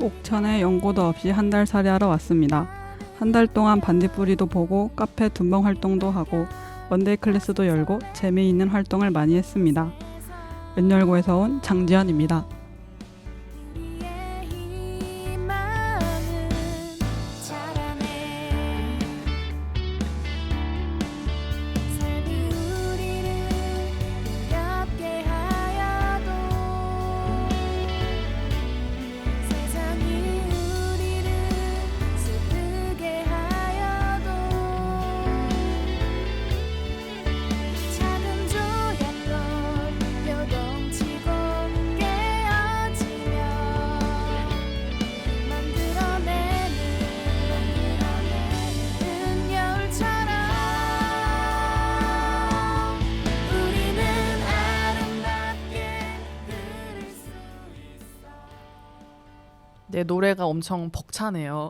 옥천에 연고도 없이 한 달 살이 하러 왔습니다. 한 달 동안 반딧불이도 보고 카페 둔벙 활동도 하고 원데이 클래스도 열고 재미있는 활동을 많이 했습니다. 은열고에서 온 장지연입니다. 네, 노래가 엄청 벅차네요.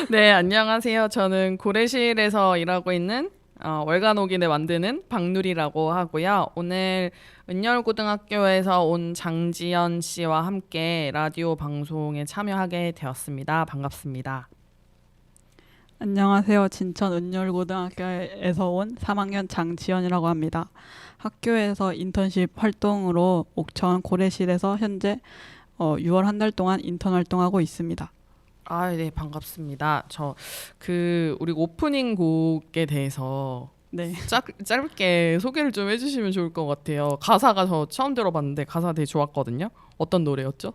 네, 안녕하세요. 저는 고래실에서 일하고 있는 월간오기를 만드는 박누리라고 하고요. 오늘 은열고등학교에서 온 장지연 씨와 함께 라디오 방송에 참여하게 되었습니다. 반갑습니다. 안녕하세요. 진천 은열고등학교에서 온 3학년 장지연이라고 합니다. 학교에서 인턴십 활동으로 옥천 고래실에서 현재 6월 한 달 동안 인턴 활동하고 있습니다. 네, 반갑습니다. 우리 오프닝 곡에 대해서 네. 짧게 소개를 좀 해주시면 좋을 것 같아요. 가사가 저 처음 들어봤는데 가사 되게 좋았거든요. 어떤 노래였죠?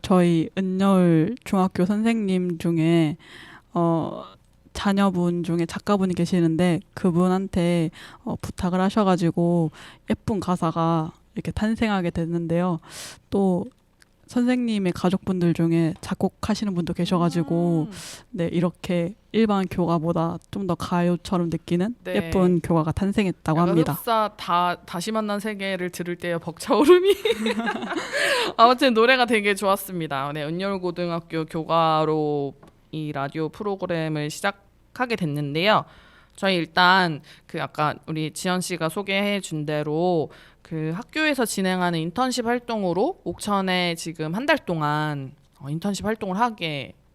저희 은열 중학교 선생님 중에 자녀분 중에 작가분이 계시는데 그분한테 부탁을 하셔가지고 예쁜 가사가 이렇게 탄생하게 됐는데요. 또 선생님의 가족분들 중에 작곡하시는 분도 계셔가지고 네, 이렇게 일반 교가보다 좀 더 가요처럼 느끼는 네. 예쁜 교가가 탄생했다고 합니다. 흡사 다시 만난 세계를 들을 때의 벅차오름이 아무튼 노래가 되게 좋았습니다. 네, 은열고등학교 교가로 이 라디오 프로그램을 시작하게 됐는데요. 저희 일단 아까 우리 지연 씨가 소개해 준 대로 학교에서 진행하는 인턴십 활동으로 옥천에 지금 한 달 동안 인턴십 활동을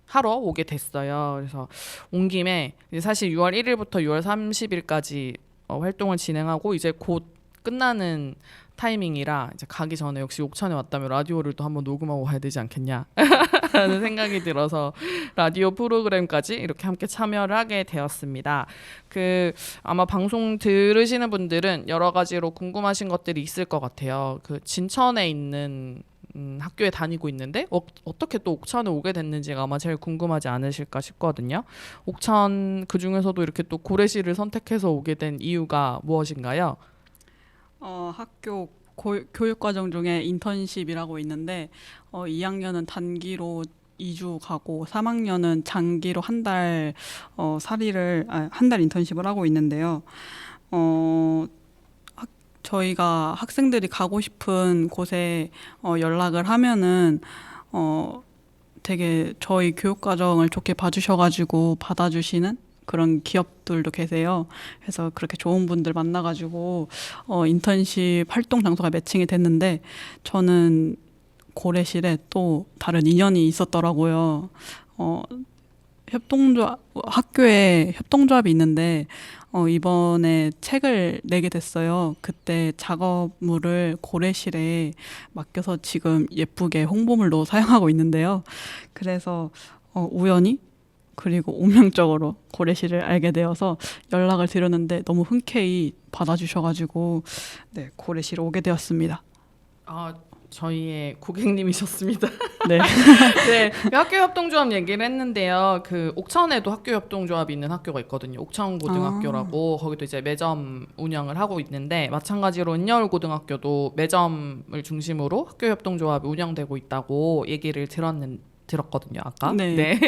하러 오게 됐어요. 그래서 온 김에 사실 6월 1일부터 6월 30일까지 활동을 진행하고 이제 곧 끝나는 타이밍이라 이제 가기 전에 역시 옥천에 왔다면 라디오를 또 한번 녹음하고 가야 되지 않겠냐 라는 생각이 들어서 라디오 프로그램까지 이렇게 함께 참여를 하게 되었습니다. 아마 방송 들으시는 분들은 여러 가지로 궁금하신 것들이 있을 것 같아요. 진천에 있는 학교에 다니고 있는데 어떻게 또 옥천에 오게 됐는지가 아마 제일 궁금하지 않으실까 싶거든요. 옥천 그중에서도 이렇게 또 고래시를 선택해서 오게 된 이유가 무엇인가요? 학교 교육과정 중에 인턴십이라고 있는데 2학년은 단기로 2주 가고 3학년은 장기로 한 달 한 달 인턴십을 하고 있는데요. 저희가 학생들이 가고 싶은 곳에 연락을 하면은 되게 저희 교육과정을 좋게 봐주셔가지고 받아주시는 그런 기업들도 계세요. 그래서 그렇게 좋은 분들 만나가지고 인턴십 활동 장소가 매칭이 됐는데 저는 고래실에 또 다른 인연이 있었더라고요. 학교에 협동조합이 있는데 이번에 책을 내게 됐어요. 그때 작업물을 고래실에 맡겨서 지금 예쁘게 홍보물로 사용하고 있는데요. 그래서 우연히 그리고 운명적으로 고래실을 알게 되어서 연락을 드렸는데 너무 흔쾌히 받아주셔가지고 네, 고래실에 오게 되었습니다. 저희의 고객님이셨습니다. 네. 네, 학교협동조합 얘기를 했는데요. 옥천에도 학교협동조합이 있는 학교가 있거든요. 옥천고등학교라고 거기도 이제 매점 운영을 하고 있는데 마찬가지로 은여울고등학교도 매점을 중심으로 학교협동조합이 운영되고 있다고 얘기를 들었거든요, 아까. 네.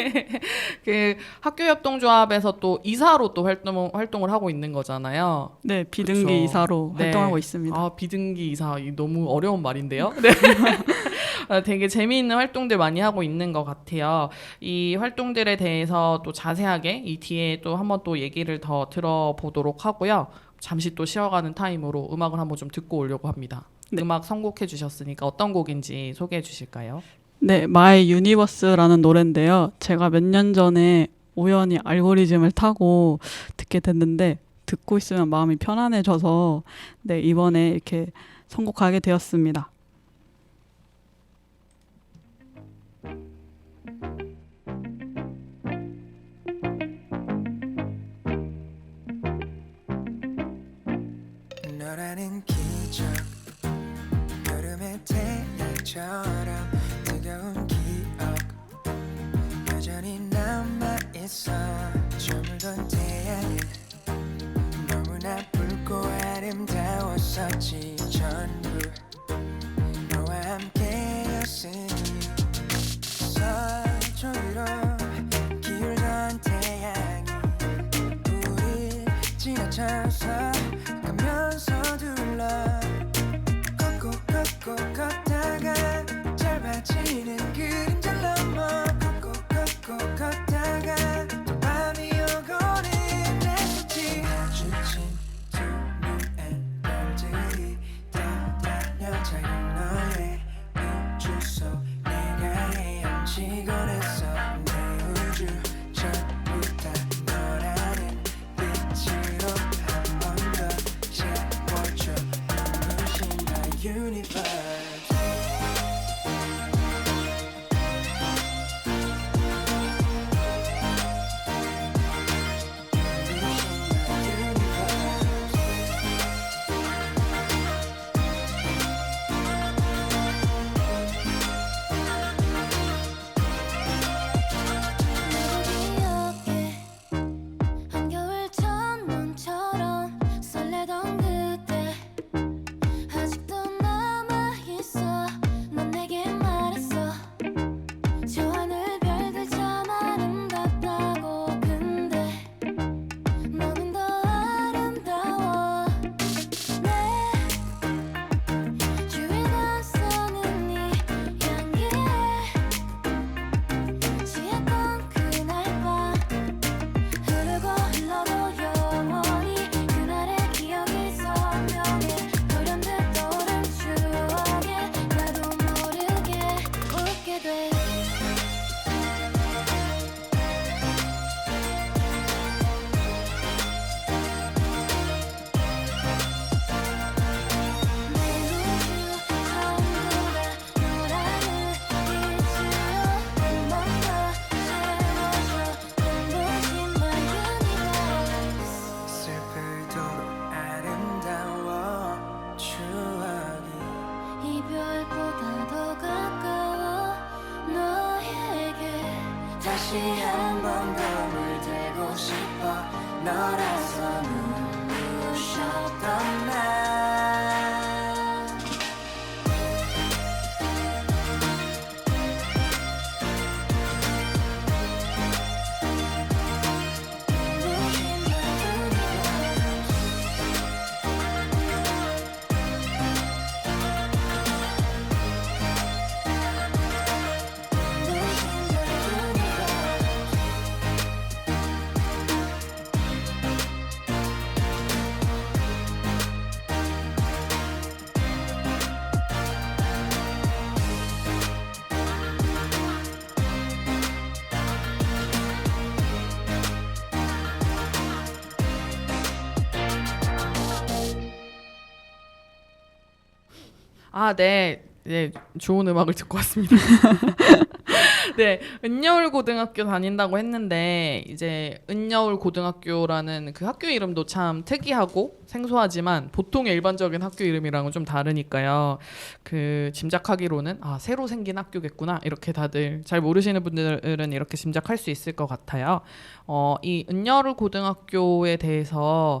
학교협동조합에서 또 이사로 또 활동을 하고 있는 거잖아요. 네, 비등기 그쵸? 이사로 네. 활동하고 있습니다. 비등기 이사, 너무 어려운 말인데요. 네. 되게 재미있는 활동들 많이 하고 있는 것 같아요. 이 활동들에 대해서 또 자세하게 이 뒤에 또 한번 또 얘기를 더 들어보도록 하고요. 잠시 또 쉬어가는 타임으로 음악을 한번 좀 듣고 오려고 합니다. 네. 음악 선곡해 주셨으니까 어떤 곡인지 소개해 주실까요? 네, 마이 유니버스라는 노래인데요. 제가 몇 년 전에 우연히 알고리즘을 타고 듣게 됐는데 듣고 있으면 마음이 편안해져서 네, 이번에 이렇게 선곡하게 되었습니다. 너라는 기적 여름의 태양처럼 뜨거운 기억 여전히 남아있어 저물던 태양은 너무나 붉고 아름다웠었지 전부 너와 함께였으니 서쪽으로 기울던 태양이 우리 지나쳐서 가면서 둘러 걷고 걷고 걷다가 짧아지는 그림자를 넘어 걷고 걷고 걷다가 또 밤이 오고는 했었지 마주친 두 눈의 별들이 떠다녀 작은 너의 우주 속 내가 헤엄치곤 했어 내 우주 전부 다 너라는 빛으로 한 번 더 채워줘 눈부신 my universe 기억에 한겨울 첫눈처럼 설레던 그때 아직도 남아있어 넌 내게 말했어 저 하늘 별들 참 아름답다고 근데 너는 더 아름다워 내 주위를 감싸는 이 향기에 취했던 그날 밤 흐르고 흘러도 영원히 그날의 기억이 선명해 돌연듯 떠오른 추억에 나도 모르게 웃게 돼 내 우주 전부가 너라는 빛으로 한 번 더 채워줘 눈부신 my universe 슬프도록 아름다워 추억이 이별보다 더 가까워 너에게 다시 한 번 더 물들고 싶어 너라서 눈부셨던 날 눈부신 my universe 눈부신 my universe 아, 네. 네, 좋은 음악을 듣고 왔습니다. 네, 은여울 고등학교 다닌다고 했는데 이제 은여울 고등학교라는 그 학교 이름도 참 특이하고 생소하지만 보통의 일반적인 학교 이름이랑은 좀 다르니까요. 그 짐작하기로는 아, 새로 생긴 학교겠구나 이렇게 다들 잘 모르시는 분들은 이렇게 짐작할 수 있을 것 같아요. 이 은여울 고등학교에 대해서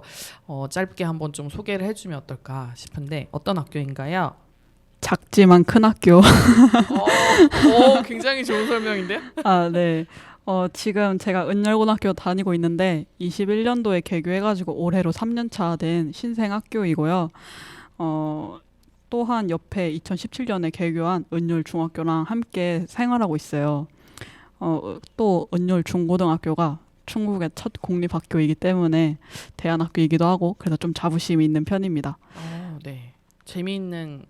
짧게 한번 좀 소개를 해주면 어떨까 싶은데 어떤 학교인가요? 작지만 큰 학교. 굉장히 좋은 설명인데요? 아, 네. 지금 제가 은열고등학교 다니고 있는데 21년도에 개교해가지고 올해로 3년차 된 신생학교이고요. 또한 옆에 2017년에 개교한 은열중학교랑 함께 생활하고 있어요. 또 은열중고등학교가 충북의 첫 공립학교이기 때문에 대안학교이기도 하고 그래서 좀 자부심이 있는 편입니다. 네. 재미있는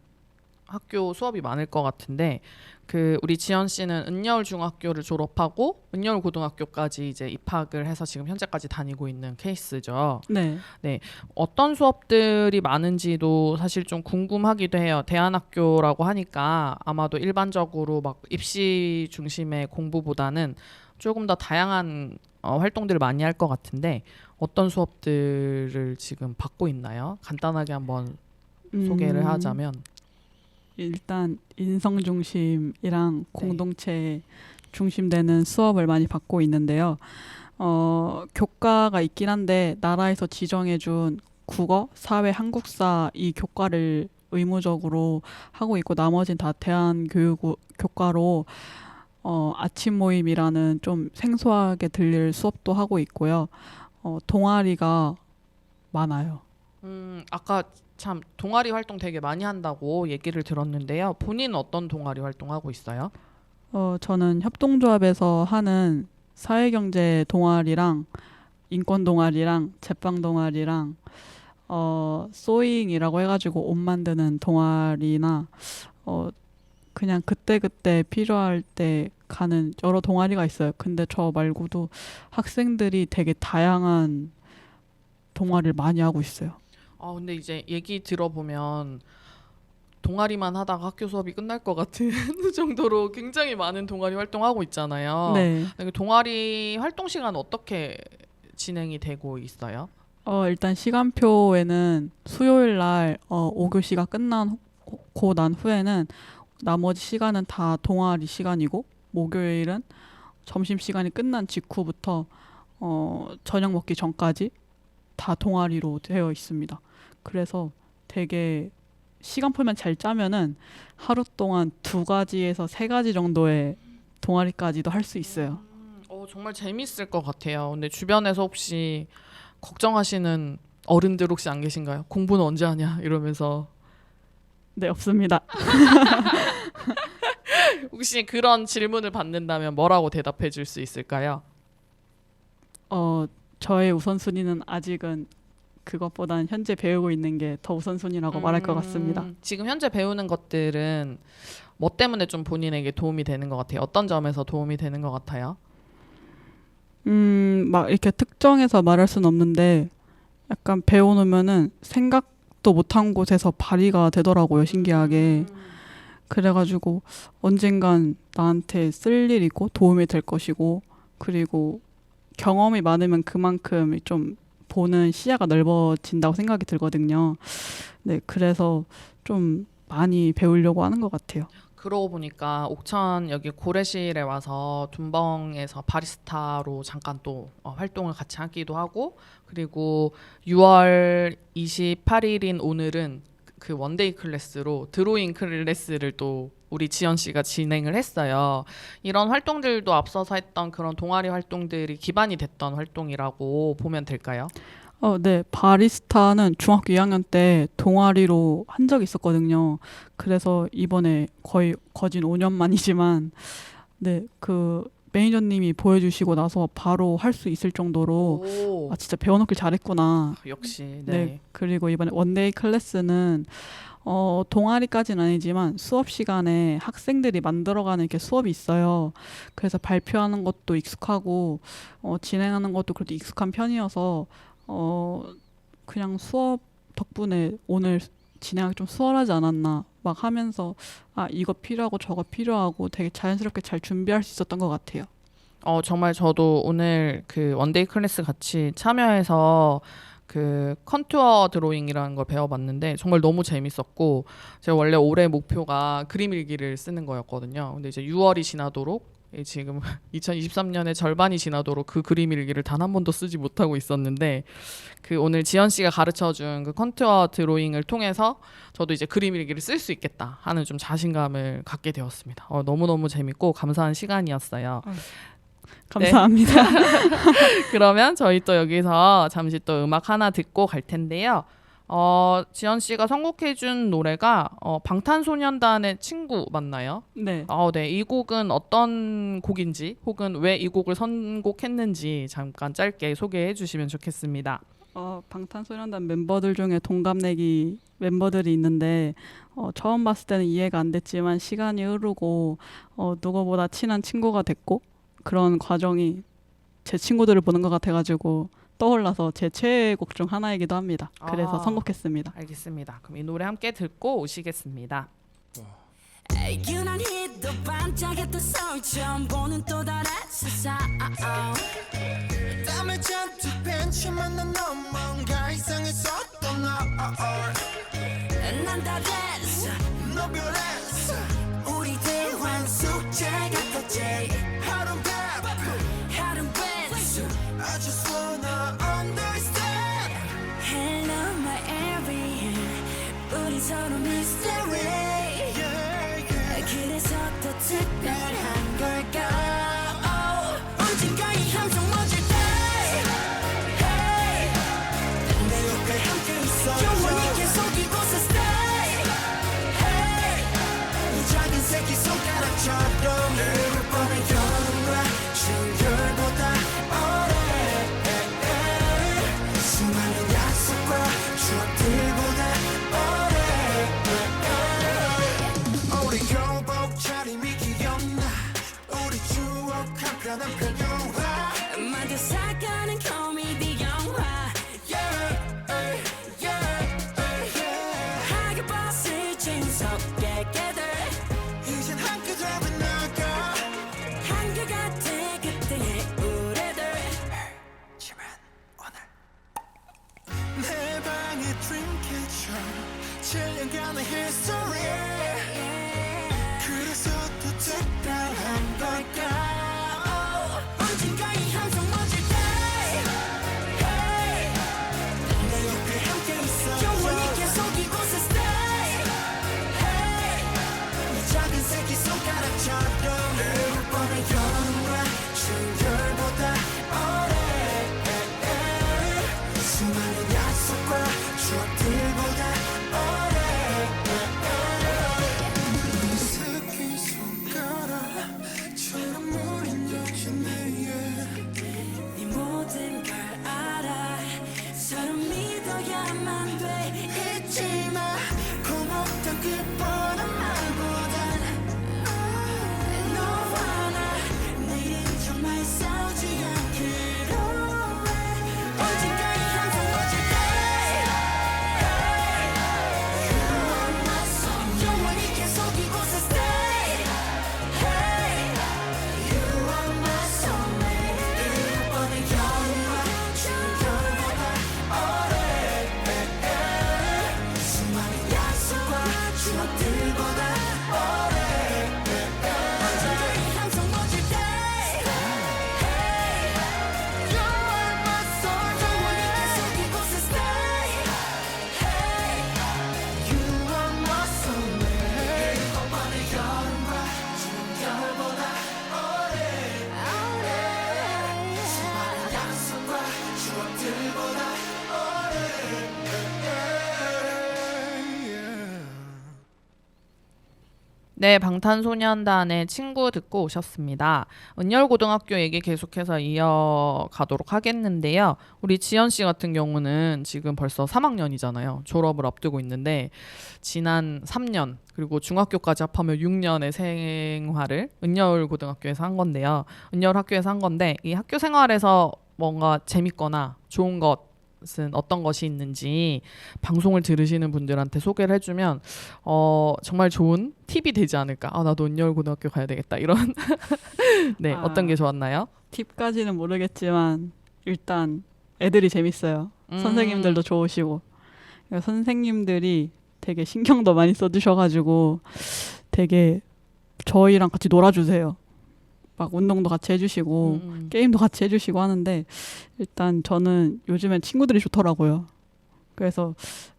학교 수업이 많을 것 같은데 그 우리 지연 씨는 은여울 중학교를 졸업하고 은여울 고등학교까지 이제 입학을 해서 지금 현재까지 다니고 있는 케이스죠. 네. 어떤 수업들이 많은지도 사실 좀 궁금하기도 해요. 대안학교라고 하니까 아마도 일반적으로 막 입시 중심의 공부보다는 조금 더 다양한 활동들을 많이 할 것 같은데 어떤 수업들을 지금 받고 있나요? 간단하게 한번 소개를 하자면. 일단 인성 중심이랑 공동체 중심되는 수업을 많이 받고 있는데요. 교과가 있긴 한데 나라에서 지정해준 국어, 사회, 한국사 이 교과를 의무적으로 하고 있고 나머지는 다 대한교육 교과로 아침 모임이라는 좀 생소하게 들릴 수업도 하고 있고요. 동아리가 많아요. 아까 참 동아리 활동 되게 많이 한다고 얘기를 들었는데요. 본인은 어떤 동아리 활동하고 있어요? 저는 협동조합에서 하는 사회경제 동아리랑 인권 동아리랑 제빵 동아리랑 소잉이라고 해가지고 옷 만드는 동아리나 그냥 그때그때 필요할 때 가는 여러 동아리가 있어요. 근데 저 말고도 학생들이 되게 다양한 동아리를 많이 하고 있어요. 근데 이제 얘기 들어보면 동아리만 하다가 학교 수업이 끝날 것 같은 정도로 굉장히 많은 동아리 활동하고 있잖아요. 네. 동아리 활동 시간 어떻게 진행이 되고 있어요? 일단 시간표에는 수요일 날 5교시가 끝나고 난 후에는 나머지 시간은 다 동아리 시간이고 목요일은 점심시간이 끝난 직후부터 저녁 먹기 전까지 다 동아리로 되어 있습니다. 그래서 되게 시간표만 잘 짜면은 하루 동안 2가지에서 3가지 정도의 동아리까지도 할 수 있어요. 정말 재밌을 것 같아요. 근데 주변에서 혹시 걱정하시는 어른들 혹시 안 계신가요? 공부는 언제 하냐 이러면서. 네, 없습니다. 혹시 그런 질문을 받는다면 뭐라고 대답해 줄 수 있을까요? 저의 우선순위는 아직은 그것보단 현재 배우고 있는 게 더 우선순위라고 말할 것 같습니다. 지금 현재 배우는 것들은 뭐 때문에 좀 본인에게 도움이 되는 것 같아요? 어떤 점에서 도움이 되는 것 같아요? 막 이렇게 특정해서 말할 수는 없는데 약간 배워놓으면은 생각도 못한 곳에서 발휘가 되더라고요, 신기하게. 그래가지고 언젠간 나한테 쓸 일 있고 도움이 될 것이고 그리고 경험이 많으면 그만큼 좀 보는 시야가 넓어진다고 생각이 들거든요. 네, 그래서 좀 많이 배우려고 하는 것 같아요. 그러고 보니까 옥천 여기 고래실에 와서 둔벙에서 바리스타로 잠깐 또 활동을 같이 하기도 하고 그리고 6월 28일인 오늘은 그 원데이 클래스로 드로잉 클래스를 또 우리 지연 씨가 진행을 했어요. 이런 활동들도 앞서서 했던 그런 동아리 활동들이 기반이 됐던 활동이라고 보면 될까요? 네. 바리스타는 중학교 2학년 때 동아리로 한 적이 있었거든요. 그래서 이번에 거의 거진 5년 만이지만 네, 그 매니저님이 보여주시고 나서 바로 할 수 있을 정도로 오, 진짜 배워놓길 잘했구나. 역시 네. 네. 그리고 이번에 원데이 클래스는 동아리까지는 아니지만 수업 시간에 학생들이 만들어가는 이렇게 수업이 있어요. 그래서 발표하는 것도 익숙하고 진행하는 것도 그래도 익숙한 편이어서 그냥 수업 덕분에 오늘 진행하기 좀 수월하지 않았나 막 하면서 이거 필요하고 저거 필요하고 되게 자연스럽게 잘 준비할 수 있었던 것 같아요. 정말 저도 오늘 그 원데이 클래스 같이 참여해서 그 컨투어 드로잉이라는 걸 배워봤는데 정말 너무 재밌었고 제가 원래 올해 목표가 그림 일기를 쓰는 거였거든요. 근데 이제 6월이 지나도록 지금 2023년의 절반이 지나도록 그 그림 일기를 단 한 번도 쓰지 못하고 있었는데 그 오늘 지연 씨가 가르쳐준 그 컨투어 드로잉을 통해서 저도 이제 그림 일기를 쓸 수 있겠다 하는 좀 자신감을 갖게 되었습니다. 너무너무 재밌고 감사한 시간이었어요. 감사합니다. 그러면 저희 또 여기서 잠시 또 음악 하나 듣고 갈 텐데요. 지연 씨가 선곡해준 노래가 방탄소년단의 친구 맞나요? 네. 네. 이 곡은 어떤 곡인지 혹은 왜 이 곡을 선곡했는지 잠깐 짧게 소개해 주시면 좋겠습니다. 방탄소년단 멤버들 중에 동갑내기 멤버들이 있는데 처음 봤을 때는 이해가 안 됐지만 시간이 흐르고 누구보다 친한 친구가 됐고 그런 과정이 제 친구들을 보는 것 같아가지고 떠올라서 제 최애곡 중 하나이기도 합니다. 그래서 아. 선곡했습니다. 알겠습니다. 그럼 이 노래 함께 듣고 오시겠습니다. 유난히도 반짝였던 서울 처음 보는 또 다른 세상 땀을 잔뜩 벤치만 난 넌 뭔가 이상했었던 난다 됐어 너 변했어 우리 대화 숙제 같았지 하루는 바쁘 하루는 뺐어 I just wanna understand Hello my everything 우리 서로 mystery yeah, yeah. 그래서 더 특별한 걸까 언젠가 이 함성 멎을 때 hey, 내 옆에 함께 있어 영원히 계속 이곳에 stay hey, 이 작은 새끼 손가락처럼 흐를 뻔한 여름과 추울보다 오래 수많은 약속과 추억들보다 오래 우리 교복 차림이 기억나 우리 추억 한편한 평영화 만들 살가는 코미디 영화 yeah, yeah, yeah. 하게 봤을 재밌었게 깨들 이젠 한끗 잡은 나가 한결같아 그때의 우리들 지만 오늘 내 방의 드림캐쳐 7년간의 history 그래서 더 특별한 걸까 언젠가 이 함성 멎을 때 hey, 내 옆에 함께 있어 영원히 계속 이곳에 stay hey, 이 작은 새끼 손가락처럼 흐를 뻔한 여름과 추울보다 오래 수많은 약속과 추억들보다 오래 새끼 손가락처럼 우린 여기 내에 네 모든 걸 알아 서로 믿어야만 돼 잊지마 고맙던 그 뻔한 말보단 너와 나 내일은 정말 싸우지 않기로 해 언젠가 이 함성 멎을 때 You are my song 영원히 계속 이곳에 stay hey, You are my soulmate 이번에 여름과 추울보다 오래 수많은 약속과 추억들보다 언젠가 이 함성 멎을 때 hey, You are my 영원히 계속 soulmate 이곳에 stay hey, You are my soulmate 이번에 여름과 추운 겨울보다 오래 수많은 약속과 추억들보다 네, 방탄소년단의 친구 듣고 오셨습니다. 은열고등학교 얘기 계속해서 이어가도록 하겠는데요. 우리 지연 씨 같은 경우는 지금 벌써 3학년이잖아요. 졸업을 앞두고 있는데 지난 3년 그리고 중학교까지 합하면 6년의 생활을 은열고등학교에서 한 건데요. 은열학교에서 한 건데 이 학교 생활에서 뭔가 재밌거나 좋은 것은 어떤 것이 있는지 방송을 들으시는 분들한테 소개를 해주면 정말 좋은 팁이 되지 않을까. 나도 은열고등학교 가야 되겠다. 이런 네, 어떤 게 좋았나요? 팁까지는 모르겠지만 일단 애들이 재밌어요. 선생님들도 좋으시고 그러니까 선생님들이 되게 신경도 많이 써주셔가지고 되게 저희랑 같이 놀아주세요. 막 운동도 같이 해주시고 게임도 같이 해주시고 하는데 일단 저는 요즘엔 친구들이 좋더라고요. 그래서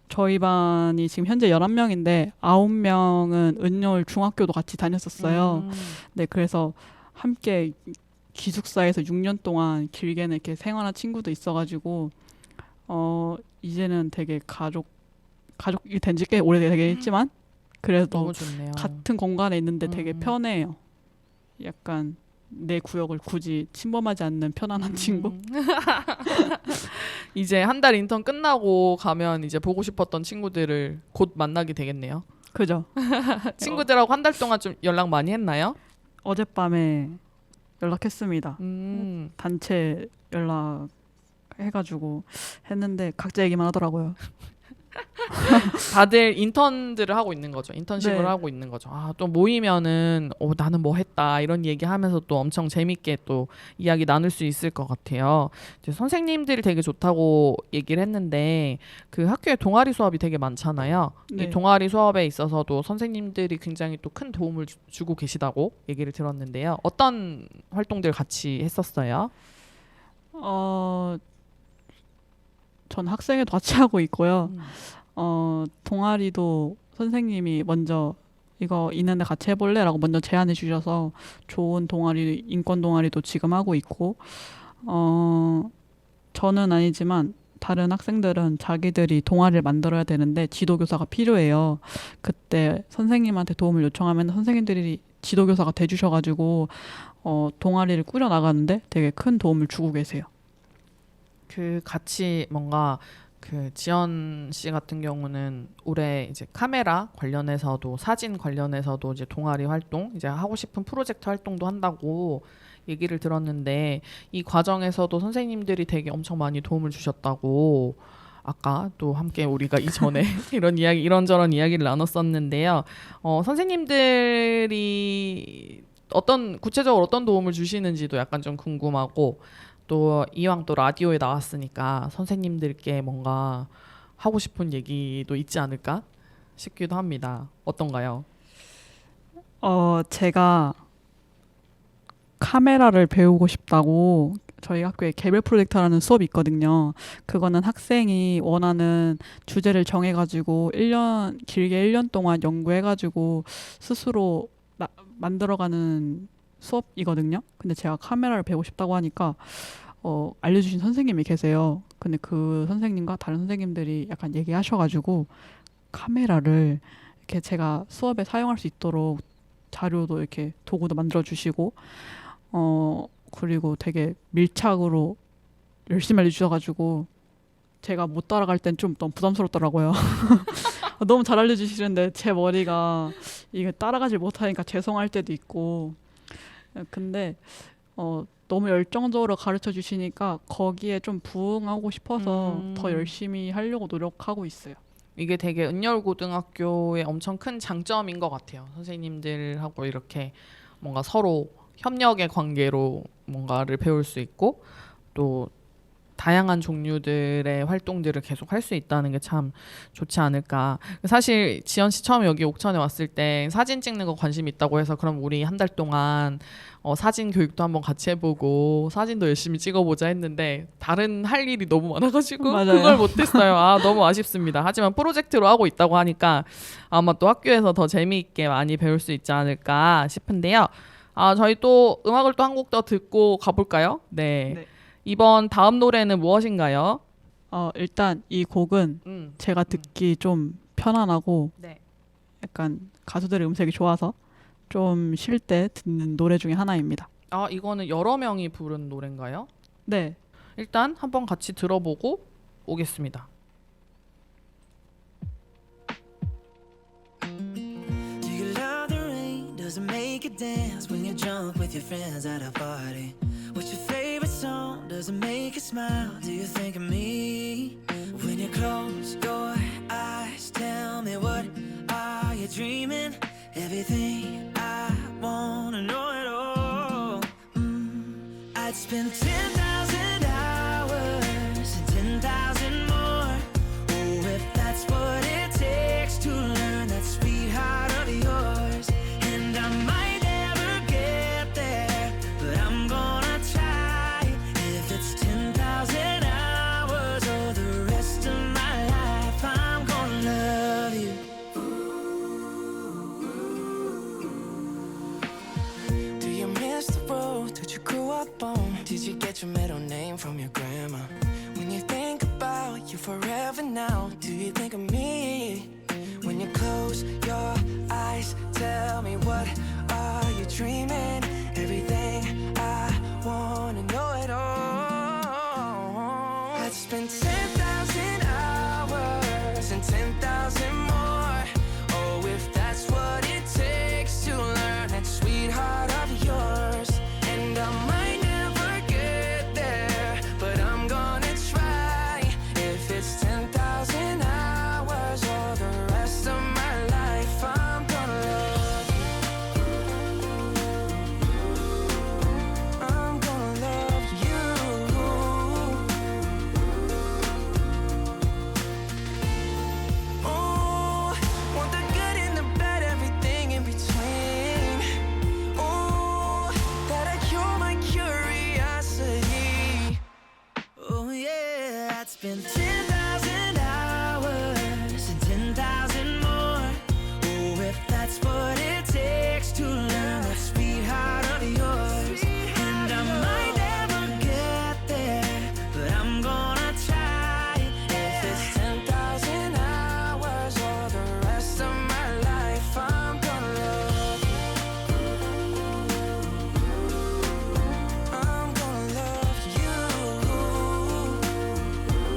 저희 반이 지금 현재 11명인데 9명은 은열 중학교도 같이 다녔었어요. 네, 그래서 함께 기숙사에서 6년 동안 길게는 이렇게 생활한 친구도 있어가지고 이제는 되게 가족이 된 지 꽤 오래되긴 했지만 그래도 너무 좋네요. 같은 공간에 있는데 되게 편해요. 약간 내 구역을 굳이 침범하지 않는 편안한 친구. 이제 한 달 인턴 끝나고 가면 이제 보고 싶었던 친구들을 곧 만나게 되겠네요. 그죠? 친구들하고 한 달 동안 좀 연락 많이 했나요? 어젯밤에 연락했습니다. 음. 단체 연락 해가지고 했는데 각자 얘기만 하더라고요. 다들 인턴들을 하고 있는 거죠. 인턴십을 네. 하고 있는 거죠. 아, 또 모이면은 나는 뭐 했다 이런 얘기하면서 또 엄청 재밌게 또 이야기 나눌 수 있을 것 같아요. 이제 선생님들이 되게 좋다고 얘기를 했는데 그 학교에 동아리 수업이 되게 많잖아요. 네. 이 동아리 수업에 있어서도 선생님들이 굉장히 또 큰 도움을 주고 계시다고 얘기를 들었는데요. 어떤 활동들 같이 했었어요? 전 학생회도 같이 하고 있고요. 동아리도 선생님이 먼저 이거 있는데 같이 해볼래라고 먼저 제안해 주셔서 좋은 동아리, 인권 동아리도 지금 하고 있고, 저는 아니지만 다른 학생들은 자기들이 동아리를 만들어야 되는데 지도교사가 필요해요. 그때 선생님한테 도움을 요청하면 선생님들이 지도교사가 돼주셔가지고 동아리를 꾸려 나가는데 되게 큰 도움을 주고 계세요. 그 같이 뭔가 그 지연 씨 같은 경우는 올해 이제 카메라 관련해서도 사진 관련해서도 이제 동아리 활동 이제 하고 싶은 프로젝트 활동도 한다고 얘기를 들었는데 이 과정에서도 선생님들이 되게 엄청 많이 도움을 주셨다고 아까 또 함께 우리가 이전에 이런저런 이야기를 나눴었는데요. 선생님들이 구체적으로 어떤 도움을 주시는지도 약간 좀 궁금하고 또 이왕 또 라디오에 나왔으니까 선생님들께 뭔가 하고 싶은 얘기도 있지 않을까 싶기도 합니다. 어떤가요? 제가 카메라를 배우고 싶다고 저희 학교에 개별 프로젝트라는 수업이 있거든요. 그거는 학생이 원하는 주제를 정해가지고 길게 1년 동안 연구해가지고 스스로 만들어가는 수업이거든요. 근데 제가 카메라를 배우고 싶다고 하니까 알려주신 선생님이 계세요. 근데 그 선생님과 다른 선생님들이 약간 얘기하셔가지고 카메라를 이렇게 제가 수업에 사용할 수 있도록 자료도 이렇게 도구도 만들어 주시고 그리고 되게 밀착으로 열심히 알려주셔가지고 제가 못 따라갈 땐 좀 너무 부담스럽더라고요. 너무 잘 알려주시는데 제 머리가 이게 따라가지 못하니까 죄송할 때도 있고 근데 너무 열정적으로 가르쳐 주시니까 거기에 좀 부응하고 싶어서 더 열심히 하려고 노력하고 있어요. 이게 되게 은열고등학교의 엄청 큰 장점인 것 같아요. 선생님들하고 이렇게 뭔가 서로 협력의 관계로 뭔가를 배울 수 있고 또 다양한 종류들의 활동들을 계속 할 수 있다는 게 참 좋지 않을까. 사실 지연 씨 처음 여기 옥천에 왔을 때 사진 찍는 거 관심 있다고 해서 그럼 우리 한 달 동안 사진 교육도 한번 같이 해보고 사진도 열심히 찍어보자 했는데 다른 할 일이 너무 많아가지고 맞아요. 그걸 못했어요. 너무 아쉽습니다. 하지만 프로젝트로 하고 있다고 하니까 아마 또 학교에서 더 재미있게 많이 배울 수 있지 않을까 싶은데요. 저희 또 음악을 또 한 곡 더 듣고 가볼까요? 네. 이번 다음 노래는 무엇인가요? 일단 이 곡은 제가 듣기 좀 편안하고 네. 약간 가수들의 음색이 좋아서 좀 쉴 때 듣는 노래 중에 하나입니다. 이거는 여러 명이 부른 노래인가요? 네. 일단 한번 같이 들어보고 오겠습니다. Do you love the rain? Does it make you dance when you're drunk with your friends at a party? What's your favorite song? Does it make you smile? Do you think of me? When you close your eyes, tell me what are you dreaming? Everything I wanna know it all. I'd spend 10,000 hours and 10,000 more. Oh, if that's what it takes to learn that sweetheart of yours. And I might never get there, but I'm gonna try. If it's 10,000 hours or the rest of my life, I'm gonna love you. Do you miss the road that you grew up on? Did you get your middle name from your grandma? When you think about you forever now, do you think of me? When you close your eyes, tell me what are you dreaming? Everything spend 10,000 hours and 10,000 more. Oh, if that's what it takes to learn that sweetheart of yours. And I might never get there, but I'm gonna try. If it's 10,000 hours or the rest of my life, I'm gonna love you. I'm gonna love you.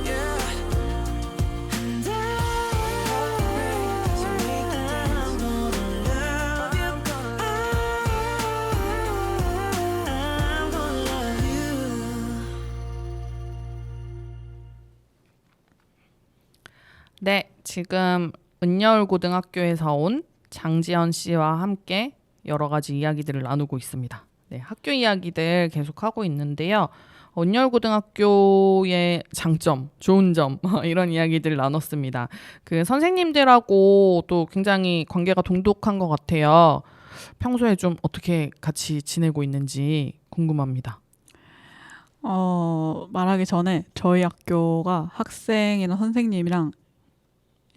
Yeah. And I'm gonna love you. I'm gonna love you. 네, 지금 은여울고등학교에서 온 장지연 씨와 함께 여러 가지 이야기들을 나누고 있습니다. 네, 학교 이야기들 계속 하고 있는데요. 은여울고등학교의 장점, 좋은 점 이런 이야기들을 나눴습니다. 그 선생님들하고 또 굉장히 관계가 돈독한 것 같아요. 평소에 좀 어떻게 같이 지내고 있는지 궁금합니다. 말하기 전에 저희 학교가 학생이나 선생님이랑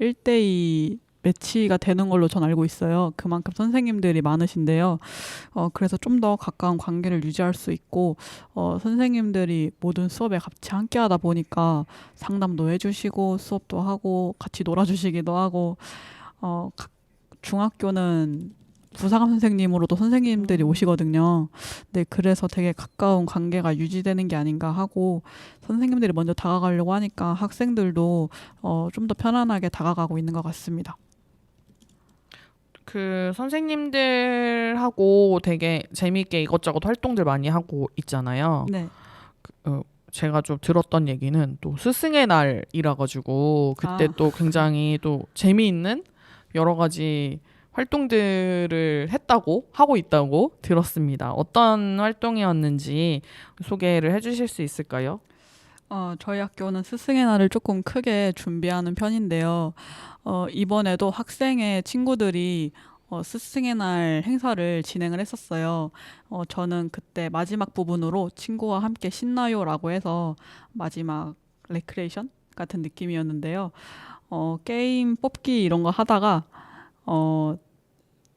1대2 매치가 되는 걸로 전 알고 있어요. 그만큼 선생님들이 많으신데요. 그래서 좀 더 가까운 관계를 유지할 수 있고, 선생님들이 모든 수업에 같이 함께 하다 보니까 상담도 해주시고, 수업도 하고, 같이 놀아주시기도 하고, 중학교는 부사관 선생님으로도 선생님들이 오시거든요. 네, 그래서 되게 가까운 관계가 유지되는 게 아닌가 하고, 선생님들이 먼저 다가가려고 하니까 학생들도 좀 더 편안하게 다가가고 있는 것 같습니다. 그 선생님들하고 되게 재미있게 이것저것 활동들 많이 하고 있잖아요. 네. 제가 좀 들었던 얘기는 또 스승의 날이라 가지고 그때 또 굉장히 또 재미있는 여러 가지 활동들을 하고 있다고 들었습니다. 어떤 활동이었는지 소개를 해주실 수 있을까요? 저희 학교는 스승의 날을 조금 크게 준비하는 편인데요. 이번에도 학생의 친구들이 스승의 날 행사를 진행을 했었어요. 저는 그때 마지막 부분으로 친구와 함께 신나요라고 해서 마지막 레크레이션 같은 느낌이었는데요. 게임 뽑기 이런 거 하다가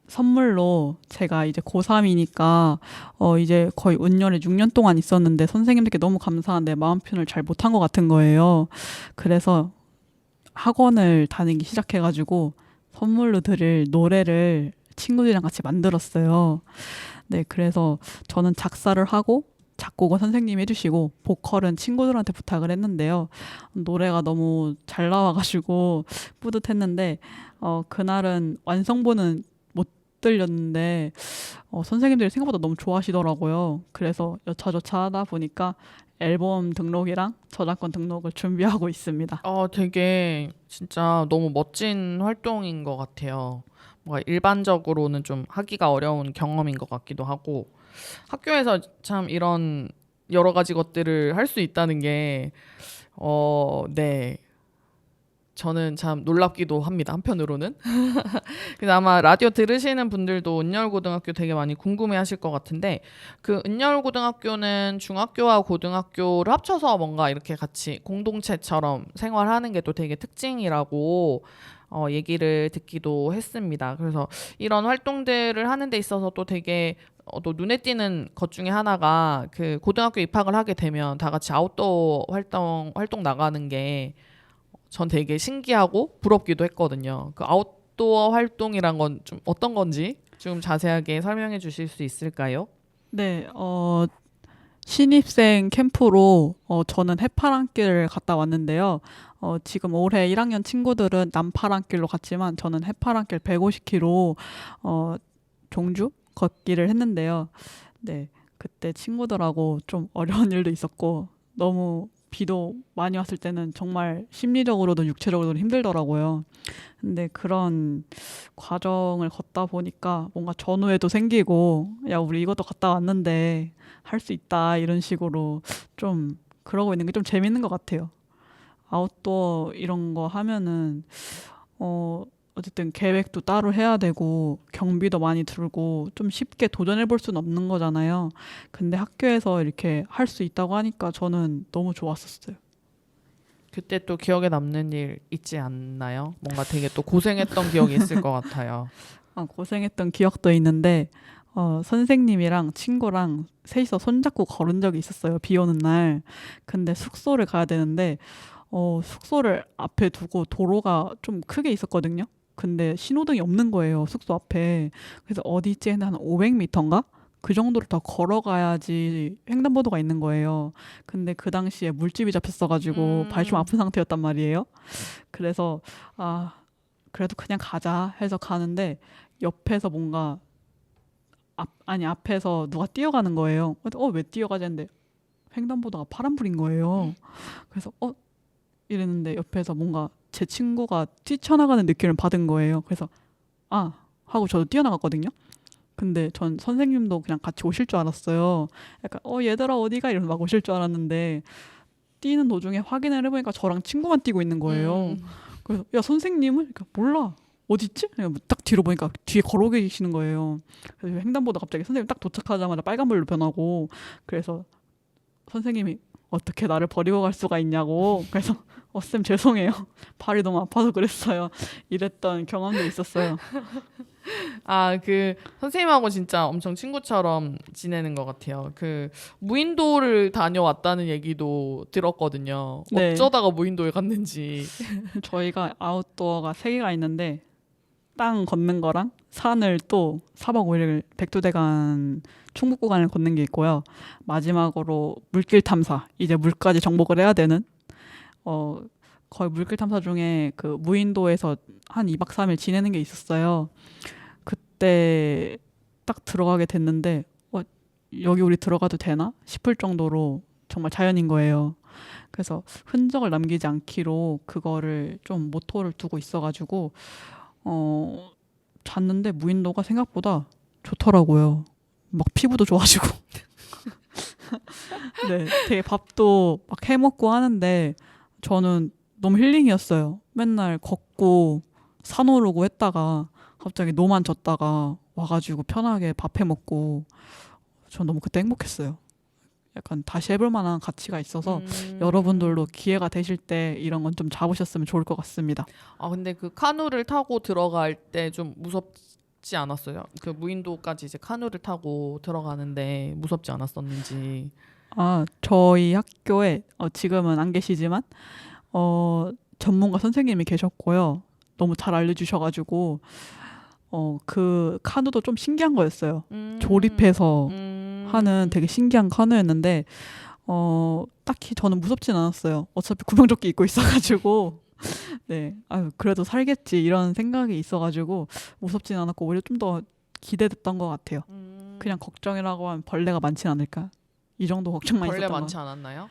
선물로 제가 이제 고3이니까 이제 거의 운년에 6년 동안 있었는데 선생님들께 너무 감사한데 마음 표현을 잘 못한 것 같은 거예요. 그래서 학원을 다니기 시작해가지고 선물로 드릴 노래를 친구들이랑 같이 만들었어요. 네, 그래서 저는 작사를 하고 작곡은 선생님이 해주시고 보컬은 친구들한테 부탁을 했는데요. 노래가 너무 잘 나와가지고 뿌듯했는데 그날은 완성본은 못 들렸는데 선생님들이 생각보다 너무 좋아하시더라고요. 그래서 여차저차 하다 보니까 앨범 등록이랑 저작권 등록을 준비하고 있습니다. 되게 진짜 너무 멋진 활동인 것 같아요. 뭔가 일반적으로는 좀 하기가 어려운 경험인 것 같기도 하고 학교에서 참 이런 여러 가지 것들을 할 수 있다는 게 네. 저는 참 놀랍기도 합니다. 한편으로는. 그래서 아마 라디오 들으시는 분들도 은여울고등학교 되게 많이 궁금해하실 것 같은데 그 은여울고등학교는 중학교와 고등학교를 합쳐서 뭔가 이렇게 같이 공동체처럼 생활하는 게 또 되게 특징이라고 얘기를 듣기도 했습니다. 그래서 이런 활동들을 하는 데 있어서 또 되게 또 눈에 띄는 것 중에 하나가 그 고등학교 입학을 하게 되면 다 같이 아웃도어 활동 나가는 게 전 되게 신기하고 부럽기도 했거든요. 그 아웃도어 활동이란 건 좀 어떤 건지 좀 자세하게 설명해 주실 수 있을까요? 네, 신입생 캠프로 저는 해파랑길을 갔다 왔는데요. 지금 올해 1학년 친구들은 남파랑길로 갔지만 저는 해파랑길 150km 종주 걷기를 했는데요. 네, 그때 친구들하고 좀 어려운 일도 있었고 너무 비도 많이 왔을 때는 정말 심리적으로도 육체적으로도 힘들더라고요. 근데 그런 과정을 걷다 보니까 뭔가 전후회도 생기고 야 우리 이것도 갔다 왔는데 할 수 있다 이런 식으로 좀 그러고 있는 게 좀 재밌는 것 같아요. 아웃도어 이런 거 하면은 어쨌든 계획도 따로 해야 되고 경비도 많이 들고 좀 쉽게 도전해 볼 수는 없는 거잖아요. 근데 학교에서 이렇게 할 수 있다고 하니까 저는 너무 좋았었어요. 그때 또 기억에 남는 일 있지 않나요? 뭔가 되게 또 고생했던 기억이 있을 것 같아요. 고생했던 기억도 있는데 선생님이랑 친구랑 셋이서 손잡고 걸은 적이 있었어요. 비 오는 날. 근데 숙소를 가야 되는데 숙소를 앞에 두고 도로가 좀 크게 있었거든요. 근데 신호등이 없는 거예요. 숙소 앞에. 그래서 어디 있지 했는데 한 500m인가? 그 정도를 더 걸어가야지 횡단보도가 있는 거예요. 근데 그 당시에 물집이 잡혔어가지고 발이 좀 아픈 상태였단 말이에요. 그래서 그래도 그냥 가자 해서 가는데 옆에서 뭔가 앞에서 누가 뛰어가는 거예요. 그래서 왜 뛰어가지 했는데 횡단보도가 파란불인 거예요. 그래서 이랬는데 옆에서 뭔가 제 친구가 뛰쳐나가는 느낌을 받은 거예요. 그래서 하고 저도 뛰어나갔거든요. 근데 전 선생님도 그냥 같이 오실 줄 알았어요. 약간 얘들아 어디가 이러면서 막 오실 줄 알았는데 뛰는 도중에 확인을 해보니까 저랑 친구만 뛰고 있는 거예요. 그래서 야 선생님은? 그러니까 몰라. 어디 있지? 딱 뒤로 보니까 뒤에 걸어 계시는 거예요. 그래서 횡단보도 갑자기 선생님 딱 도착하자마자 빨간불로 변하고 그래서 선생님이 어떻게 나를 버리고 갈 수가 있냐고. 그래서 쌤 죄송해요. 발이 너무 아파서 그랬어요. 이랬던 경험도 있었어요. 그 선생님하고 진짜 엄청 친구처럼 지내는 것 같아요. 그 무인도를 다녀왔다는 얘기도 들었거든요. 네. 어쩌다가 무인도에 갔는지. 저희가 아웃도어가 3개가 있는데 땅 걷는 거랑 산을 또 4박 5일 백두대간 충북 구간을 걷는 게 있고요. 마지막으로 물길 탐사. 이제 물까지 정복을 해야 되는 거의 물길 탐사 중에 그 무인도에서 한 2박 3일 지내는 게 있었어요. 그때 딱 들어가게 됐는데 여기 우리 들어가도 되나 싶을 정도로 정말 자연인 거예요. 그래서 흔적을 남기지 않기로 그거를 좀 모토를 두고 있어가지고 잤는데 무인도가 생각보다 좋더라고요. 막 피부도 좋아지고 네, 되게 밥도 막 해먹고 하는데 저는 너무 힐링이었어요. 맨날 걷고 산 오르고 했다가 갑자기 노만 졌다가 와가지고 편하게 밥 해먹고 전 너무 그때 행복했어요. 약간 다시 해볼 만한 가치가 있어서 여러분들도 기회가 되실 때 이런 건 좀 잡으셨으면 좋을 것 같습니다. 근데 그 카누를 타고 들어갈 때 좀 무섭지 않았어요? 그 무인도까지 이제 카누를 타고 들어가는데 무섭지 않았었는지. 저희 학교에 지금은 안 계시지만 전문가 선생님이 계셨고요. 너무 잘 알려주셔가지고 그 카누도 좀 신기한 거였어요. 조립해서 하는 되게 신기한 카누였는데 딱히 저는 무섭진 않았어요. 어차피 구명조끼 입고 있어가지고 네, 그래도 살겠지 이런 생각이 있어가지고 무섭진 않았고 오히려 좀 더 기대됐던 것 같아요. 그냥 걱정이라고 하면 벌레가 많진 않을까 이 정도 걱정만 벌레 있었던 많지 것 않았나요?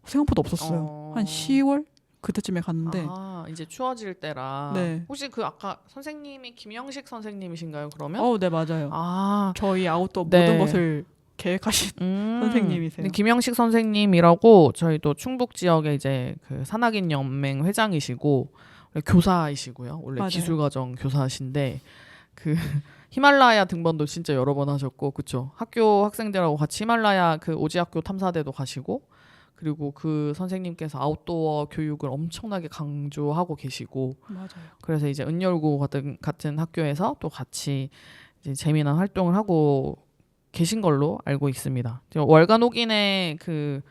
생각보다 없었어요. 한 10월 그때쯤에 갔는데 이제 추워질 때라. 네. 혹시 그 아까 선생님이 김영식 선생님이신가요? 그러면? 네 맞아요. 저희 아웃도어 네. 모든 것을 계획하신 선생님이세요. 네, 김영식 선생님이라고 저희도 충북 지역에 이제 그 산악인 연맹 회장이시고 교사이시고요. 원래 맞아요. 기술과정 교사신데 그 히말라야 등반도 진짜 여러 번 하셨고, 그쵸? 학교 학생들하고 같이 히말라야 그 오지학교 탐사대도 가시고, 그리고 그 선생님께서 아웃도어 교육을 엄청나게 강조하고 계시고, 맞아요. 그래서 이제 은열고 같은 학교에서 또 같이 이제 재미난 활동을 하고 계신 걸로 알고 있습니다. 월간 옥인의 그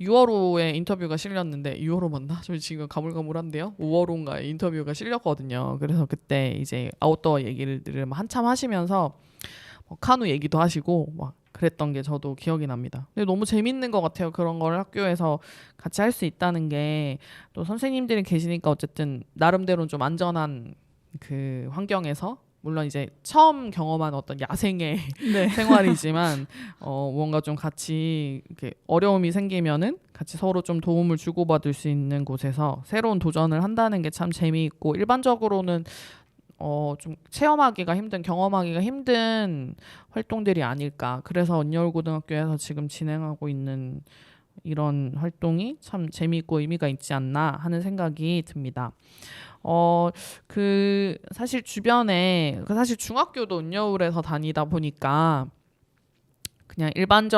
6월호에 인터뷰가 실렸는데 6월호 맞나? 저 지금 가물가물한데요. 5월호인가에 인터뷰가 실렸거든요. 그래서 그때 이제 아웃도어 얘기를 한참 하시면서 카누 얘기도 하시고 막 그랬던 게 저도 기억이 납니다. 근데 너무 재밌는 것 같아요. 그런 걸 학교에서 같이 할 수 있다는 게 또 선생님들이 계시니까 어쨌든 나름대로 좀 안전한 그 환경에서 물론 이제 처음 경험한 어떤 야생의 네. 생활이지만 뭔가 좀 같이 이렇게 어려움이 생기면은 같이 서로 좀 도움을 주고받을 수 있는 곳에서 새로운 도전을 한다는 게 참 재미있고 일반적으로는 좀 체험하기가 힘든 경험하기가 힘든 활동들이 아닐까. 그래서 은여울고등학교에서 지금 진행하고 있는 이런 활동이 참 재미있고 의미가 있지 않나 하는 생각이 듭니다. 그 사실 주변에 사실 중학교도 은여울에서 다니다 보니까 그냥 일반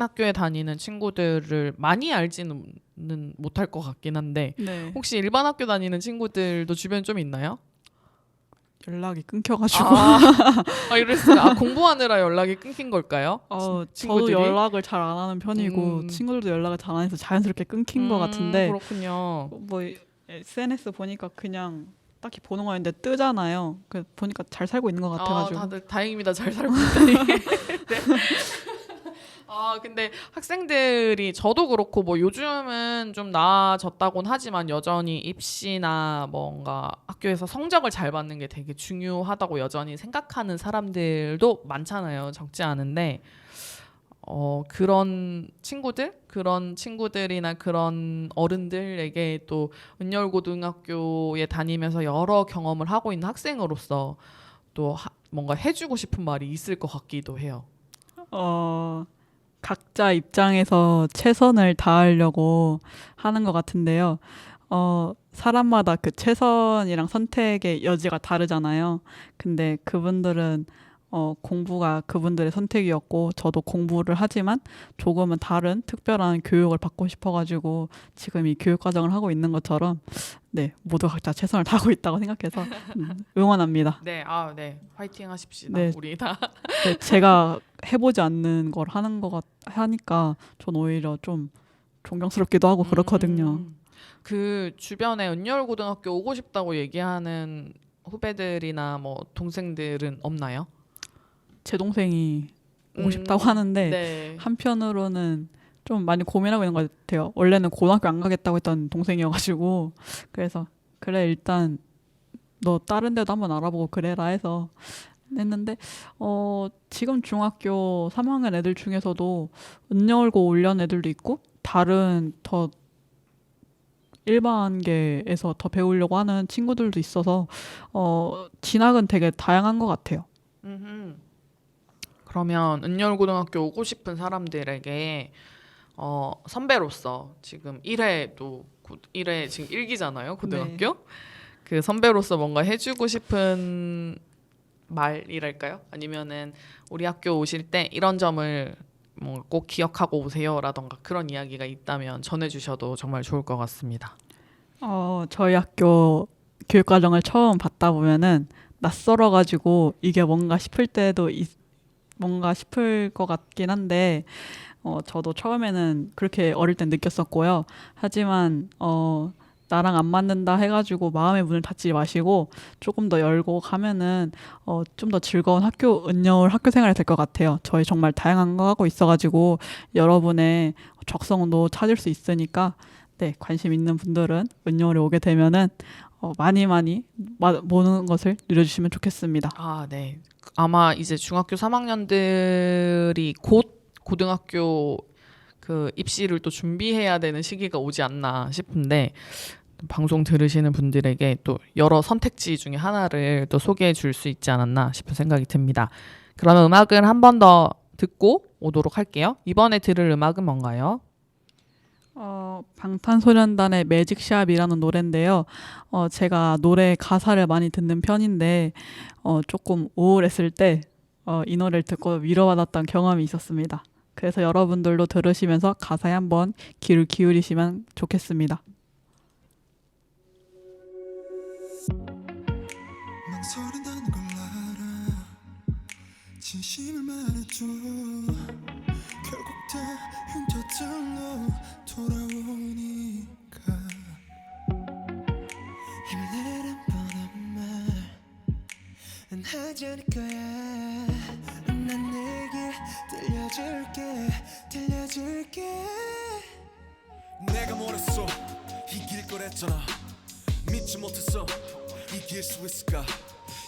학교에 다니는 친구들을 많이 알지는 못할 것 같긴 한데 네. 혹시 일반 학교 다니는 친구들도 주변에 좀 있나요? 연락이 끊겨가지고 이랬어요. 공부하느라 연락이 끊긴 걸까요? 저도 친구들이? 연락을 잘 안 하는 편이고 음. 친구들도 연락을 잘 안 해서 자연스럽게 끊긴 것 같은데 그렇군요. 뭐 SNS 보니까 그냥 딱히 보는 거 아닌데 뜨잖아요. 그 보니까 잘 살고 있는 것 같아가지고. 다들 다행입니다. 잘 살고 있다니. 네. 근데 학생들이 저도 그렇고 뭐 요즘은 좀 나아졌다고는 하지만 여전히 입시나 뭔가 학교에서 성적을 잘 받는 게 되게 중요하다고 여전히 생각하는 사람들도 많잖아요. 적지 않은데 그런 친구들이나 그런 어른들에게 또 은열고등학교에 다니면서 여러 경험을 하고 있는 학생으로서 또 뭔가 해주고 싶은 말이 있을 것 같기도 해요. 각자 입장에서 최선을 다하려고 하는 것 같은데요. 사람마다 그 최선이랑 선택의 여지가 다르잖아요. 근데 그분들은 공부가 그분들의 선택이었고 저도 공부를 하지만 조금은 다른 특별한 교육을 받고 싶어가지고 지금 이 교육 과정을 하고 있는 것처럼 네 모두 각자 최선을 다하고 있다고 생각해서 응원합니다. 네, 네, 화이팅 하십시다. 네. 우리 다. 네, 제가 해보지 않는 걸 하는 하니까 전 오히려 좀 존경스럽기도 하고 그렇거든요. 그 주변에 은열고등학교 오고 싶다고 얘기하는 후배들이나 뭐 동생들은 없나요? 제 동생이 오고 싶다고 하는데 네. 한편으로는 좀 많이 고민하고 있는 것 같아요. 원래는 고등학교 안 가겠다고 했던 동생이어가지고 그래서 그래 일단 너 다른 데도 한번 알아보고 그래라 해서 했는데 지금 중학교 3학년 애들 중에서도 은여울고 올려는 애들도 있고 다른 더 일반계에서 더 배우려고 하는 친구들도 있어서 진학은 되게 다양한 것 같아요. 그러면 은열고등학교 오고 싶은 사람들에게 선배로서 지금 1회 지금 1기잖아요 고등학교. 네. 그 선배로서 뭔가 해주고 싶은 말이랄까요? 아니면은 우리 학교 오실 때 이런 점을 뭔가 꼭 기억하고 오세요라던가 그런 이야기가 있다면 전해주셔도 정말 좋을 것 같습니다. 저희 학교 교육과정을 처음 받다 보면은 낯설어가지고 이게 뭔가 싶을 때도 뭔가 싶을 것 같긴 한데 저도 처음에는 그렇게 어릴 땐 느꼈었고요. 하지만 나랑 안 맞는다 해가지고 마음의 문을 닫지 마시고 조금 더 열고 가면은 좀 더 즐거운 은여울 학교 생활이 될 것 같아요. 저희 정말 다양한 거 하고 있어가지고 여러분의 적성도 찾을 수 있으니까 네 관심 있는 분들은 은여울에 오게 되면은 많이 보는 것을 누려주시면 좋겠습니다. 네. 아마 이제 중학교 3학년들이 곧 고등학교 그 입시를 또 준비해야 되는 시기가 오지 않나 싶은데 방송 들으시는 분들에게 또 여러 선택지 중에 하나를 또 소개해 줄 수 있지 않았나 싶은 생각이 듭니다. 그러면 음악을 한 번 더 듣고 오도록 할게요. 이번에 들을 음악은 뭔가요? 방탄소년단의 매직샵이라는 노래인데요. 제가 노래 가사를 많이 듣는 편인데 조금 우울했을 때 이 노래를 듣고 위로받았던 경험이 있었습니다. 그래서 여러분들도 들으시면서 가사에 한번 귀를 기울이시면 좋겠습니다. 망설인다는 걸 알아 진심을 말해줘 결국 다 흉터절로 돌아오니까 힘을 내란 뻔한 말은 하지 않을 거야. 난 내게 들려줄게. 내가 뭐랬어 이길 거랬잖아 믿지 못했어 이길 수 있을까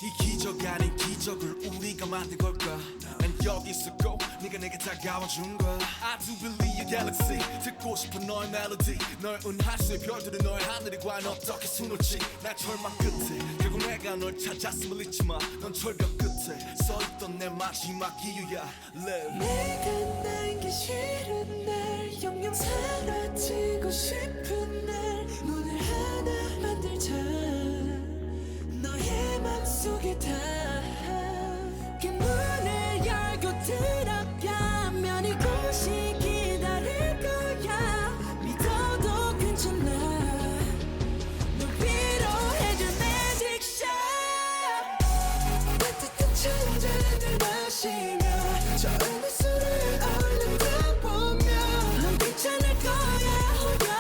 이 기적 아닌 기적을 우리가 만든 걸까 난 여기 있었고 네가 내게 다가와준 거야 I do believe your galaxy 듣고 싶은 너의 멜로디 널 은하수의 별들은 너의 하늘이 과연 어떻게 숨을지 날 절망 끝에 결국 내가 널 찾았음을 잊지마 넌 절벽 끝에 서있던 내 마지막 이유야 Live 내가 나에게 싫은 날 영영 사라지고 싶은 날 문을 하나 만들자 너의 맘속에 닿아 그 문을 열고 마시며 처음에 술을 얼른 보며 넌 괜찮을 거야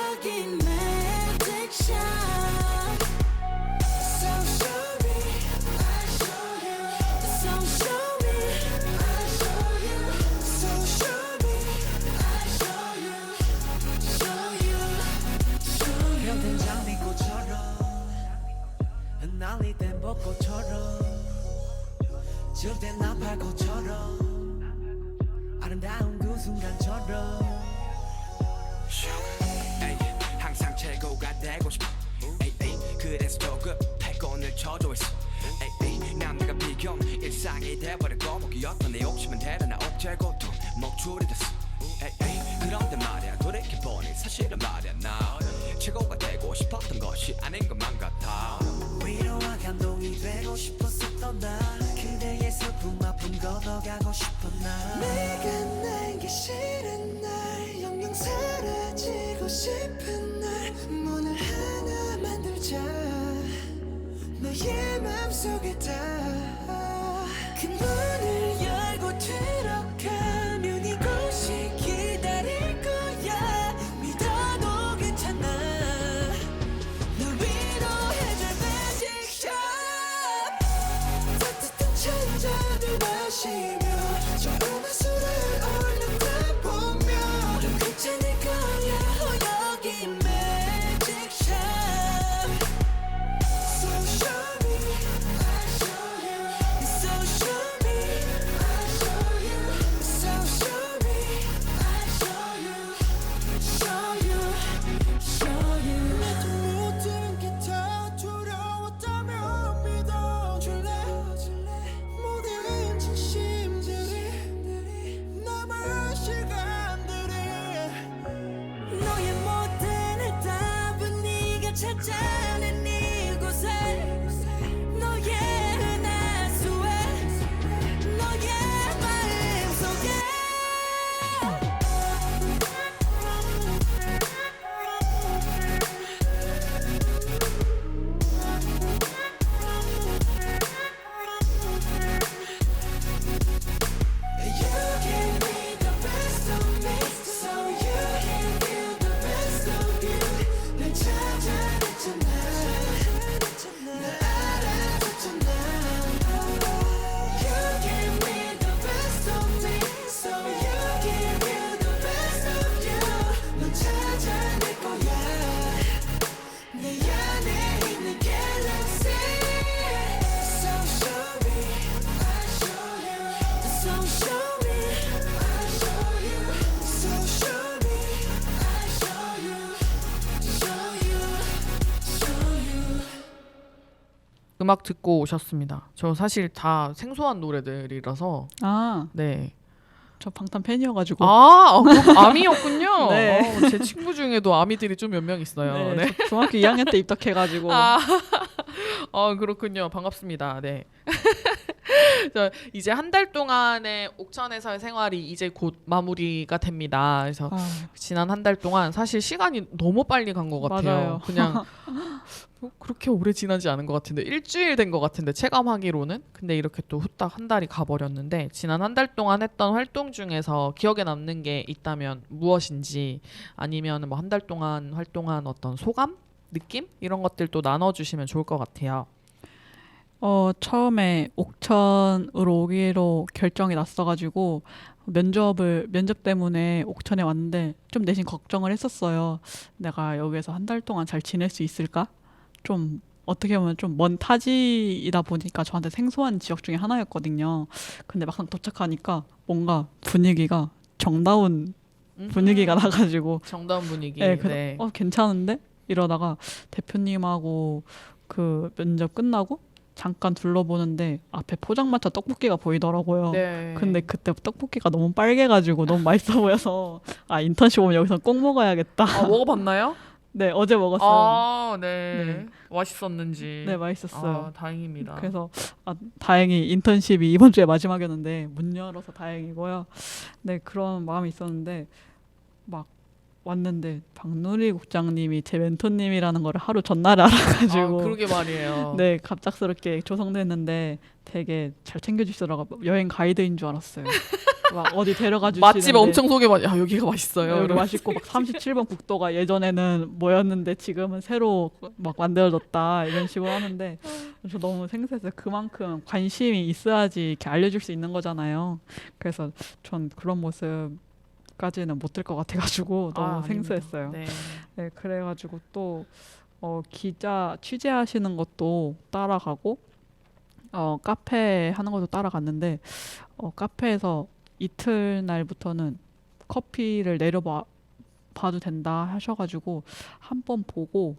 여긴 magic shot. So show me, I show you. So show me, I show you. So show me, I show you. Show you, show you. 병든 장미꽃처럼 흩날리던 벚꽃처럼 질땐 나팔꽃처럼 아름다운 그 순간처럼 에이, 항상 최고가 되고 싶어 에이, 에이, 그래서 조금 패권을 쳐줘 있어 에이, 에이, 남들과 비교 일상이 돼버리고 목이었던 내 욕심은 대단한 억제고도 목줄이 됐어 에이, 에이, 그런데 말야 돌이켜보니 사실은 말야 나 최고가 되고 싶었던 것이 아닌 것만 같아. 위로와 감동이 되고 싶었었던 나 그대의 슬픔 아픔 걷어가고 싶어 나 내가 날기 싫은 날 영영 사라지고 싶은 날 문을 하나 만들자 너의 맘속에 다그 문을 열고 들어가면 이곳이 기다릴 거야 믿어도 괜찮아 널 위로해줄 magic shot. 따뜻한 찬자들 마시며 조금만 술을 얼른 보며 넌 괜찮을 거야 여기 magic shot. So show me, I show you. So show me, I show you. So show me, I show you. Show you, show you. 내 모든 게 다 두려웠다면 믿어줄래? 모든 진심들이 남은 시간들이 너의 모든 해답은 네가 찾아낸 이곳에 너의 은하수에 너의 마음속에 You give me the best of me, so you can give the best of you. 날 찾아냈잖아, 날 알아줬잖아. You give me the best of me, so you give you the best of you. 넌 찾아낼 거야, 내 안에 있는 galaxy. So show me, I show you. So show me, I show you. So show me, I show you. Show you, show you. 음악 듣고 오셨습니다. 저 사실 다 생소한 노래들이라서 아, 네. 저 방탄 팬이어가지고. 그럼 아미였군요. 네. 제 친구 중에도 아미들이 좀 몇 명 있어요. 네, 네. 저 중학교 2학년 때 입덕해가지고. 그렇군요. 반갑습니다. 네. 저 이제 한 달 동안의 옥천에서의 생활이 이제 곧 마무리가 됩니다. 그래서 아, 지난 한 달 동안 사실 시간이 너무 빨리 간 것 같아요. 맞아요. 그냥 그렇게 오래 지나지 않은 것 같은데 일주일 된 것 같은데 체감하기로는 근데 이렇게 또 후딱 한 달이 가버렸는데 지난 한 달 동안 했던 활동 중에서 기억에 남는 게 있다면 무엇인지 아니면 뭐 한 달 동안 활동한 어떤 소감? 느낌? 이런 것들도 나눠주시면 좋을 것 같아요. 처음에 옥천으로 오기로 결정이 났어가지고 면접 때문에 옥천에 왔는데 좀 내심 걱정을 했었어요. 내가 여기에서 한 달 동안 잘 지낼 수 있을까? 좀 어떻게 보면 좀 먼 타지이다 보니까 저한테 생소한 지역 중에 하나였거든요. 근데 막상 도착하니까 뭔가 분위기가 정다운 분위기가 나가지고 정다운 분위기. 네, 그래서 괜찮은데? 이러다가 대표님하고 그 면접 끝나고 잠깐 둘러보는데 앞에 포장마차 떡볶이가 보이더라고요. 네. 근데 그때 떡볶이가 너무 빨개가지고 너무 맛있어 보여서 인턴십 오면 여기서 꼭 먹어야겠다. 먹어봤나요? 네, 어제 먹었어요. 네. 네. 맛있었는지. 네, 맛있었어요. 다행입니다. 그래서 다행히 인턴십이 이번 주에 마지막이었는데 문 열어서 다행이고요. 네, 그런 마음이 있었는데 막 왔는데 박누리 국장님이 제 멘토님이라는 거를 하루 전날에 알아가지고 그러게 말이에요. 네, 갑작스럽게 조성됐는데 되게 잘 챙겨주시더라고요. 여행 가이드인 줄 알았어요. 막 어디 데려가 주시는데 맛집 엄청 소개받. 야 여기가 맛있어요. 여기 이러면서. 맛있고 막 37번 국도가 예전에는 뭐였는데 지금은 새로 막 만들어졌다 이런 식으로 하는데 저 너무 생소했어요. 그만큼 관심이 있어야지 이렇게 알려줄 수 있는 거잖아요. 그래서 전 그런 모습까지는 못 들 것 같아가지고 너무 아닙니다. 생소했어요. 네. 네, 그래가지고 또 기자 취재하시는 것도 따라가고 카페 하는 것도 따라갔는데 카페에서 이틀날부터는 커피를 봐도 된다 하셔가지고 한 번 보고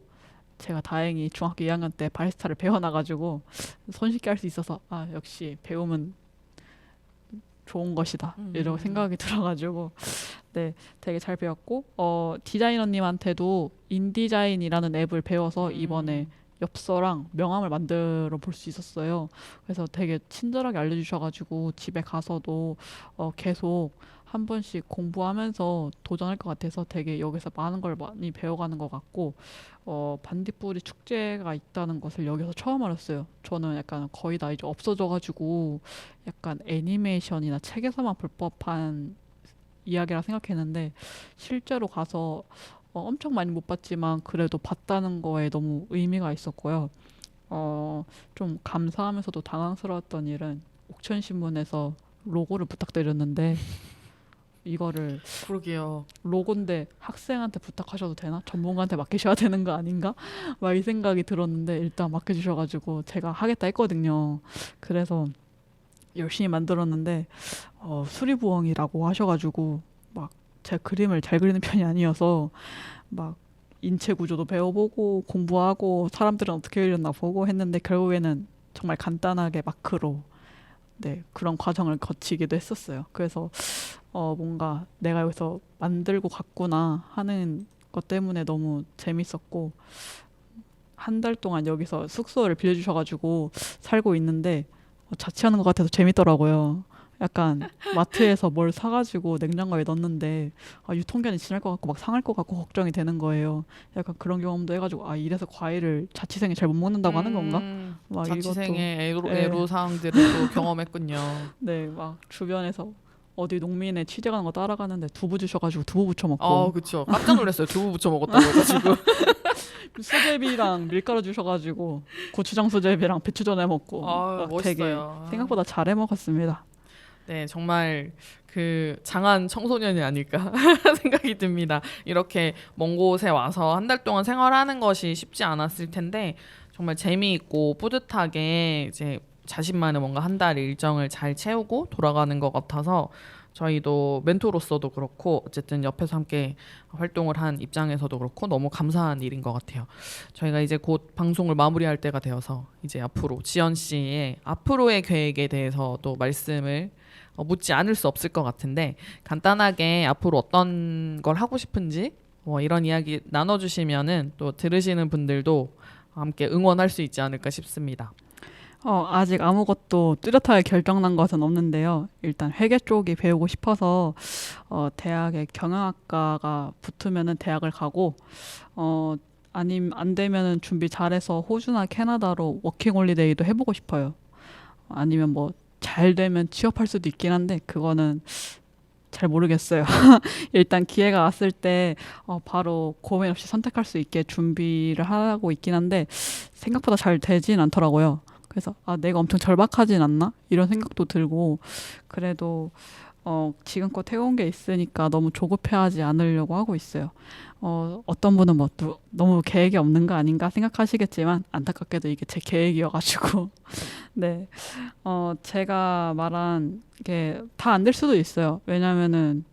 제가 다행히 중학교 2학년 때 바리스타를 배워놔가지고 손쉽게 할 수 있어서 아 역시 배우면 좋은 것이다 이런 생각이 들어가지고 네 되게 잘 배웠고 디자이너님한테도 인디자인이라는 앱을 배워서 이번에 엽서랑 명함을 만들어 볼 수 있었어요. 그래서 되게 친절하게 알려주셔가지고 집에 가서도 계속 한 번씩 공부하면서 도전할 것 같아서 되게 여기서 많은 걸 많이 배워가는 것 같고 반딧불이 축제가 있다는 것을 여기서 처음 알았어요. 저는 약간 거의 다 이제 없어져가지고 약간 애니메이션이나 책에서만 볼 법한 이야기라 생각했는데 실제로 가서 엄청 많이 못 봤지만 그래도 봤다는 거에 너무 의미가 있었고요. 좀 감사하면서도 당황스러웠던 일은 옥천신문에서 로고를 부탁드렸는데 이거를 그러게요. 로고인데 학생한테 부탁하셔도 되나? 전문가한테 맡기셔야 되는 거 아닌가? 막 이 생각이 들었는데 일단 맡겨주셔가지고 제가 하겠다 했거든요. 그래서 열심히 만들었는데 수리부엉이라고 하셔가지고 막 제가 그림을 잘 그리는 편이 아니어서 막 인체 구조도 배워보고 공부하고 사람들은 어떻게 그렸나 보고 했는데 결국에는 정말 간단하게 마크로 네 그런 과정을 거치기도 했었어요. 그래서 뭔가 내가 여기서 만들고 갔구나 하는 것 때문에 너무 재밌었고 한 달 동안 여기서 숙소를 빌려주셔가지고 살고 있는데 자취하는 것 같아서 재밌더라고요. 약간 마트에서 뭘 사가지고 냉장고에 넣었는데 유통기한이 지날 것 같고 막 상할 것 같고 걱정이 되는 거예요. 약간 그런 경험도 해가지고 이래서 과일을 자취생이 잘 못 먹는다고 하는 건가? 막 자취생의 이것도 애로사항들을 또 경험했군요. 네, 막 주변에서 어디 농민에 취재 가는 거 따라가는데 두부 주셔가지고 두부 부쳐 먹고 그쵸. 깜짝 놀랐어요. 두부 부쳐 먹었다고 해가지고. 수제비랑 밀가루 주셔가지고 고추장 수제비랑 배추전에 먹고 막 되게 멋있어요. 생각보다 잘 해 먹었습니다. 네, 정말 그 장한 청소년이 아닐까 생각이 듭니다. 이렇게 먼 곳에 와서 한 달 동안 생활하는 것이 쉽지 않았을 텐데 정말 재미있고 뿌듯하게 이제 자신만의 뭔가 한 달 일정을 잘 채우고 돌아가는 것 같아서 저희도 멘토로서도 그렇고 어쨌든 옆에서 함께 활동을 한 입장에서도 그렇고 너무 감사한 일인 것 같아요. 저희가 이제 곧 방송을 마무리할 때가 되어서 이제 앞으로 지연 씨의 앞으로의 계획에 대해서도 말씀을 묻지 않을 수 없을 것 같은데 간단하게 앞으로 어떤 걸 하고 싶은지 이런 이야기 나눠주시면은 또 들으시는 분들도 함께 응원할 수 있지 않을까 싶습니다. 아직 아무것도 뚜렷하게 결정난 것은 없는데요. 일단 회계 쪽이 배우고 싶어서 대학에 경영학과가 붙으면은 대학을 가고 아님 안 되면은 준비 잘해서 호주나 캐나다로 워킹홀리데이도 해보고 싶어요. 아니면 뭐 잘 되면 취업할 수도 있긴 한데 그거는 잘 모르겠어요. 일단 기회가 왔을 때 바로 고민 없이 선택할 수 있게 준비를 하고 있긴 한데 생각보다 잘 되진 않더라고요. 그래서 내가 엄청 절박하진 않나? 이런 생각도 들고 그래도 지금껏 해온 게 있으니까 너무 조급해하지 않으려고 하고 있어요. 어떤 분은 뭐 또 너무 계획이 없는 거 아닌가 생각하시겠지만 안타깝게도 이게 제 계획이어가지고 네, 제가 말한 게 다 안 될 수도 있어요. 왜냐면은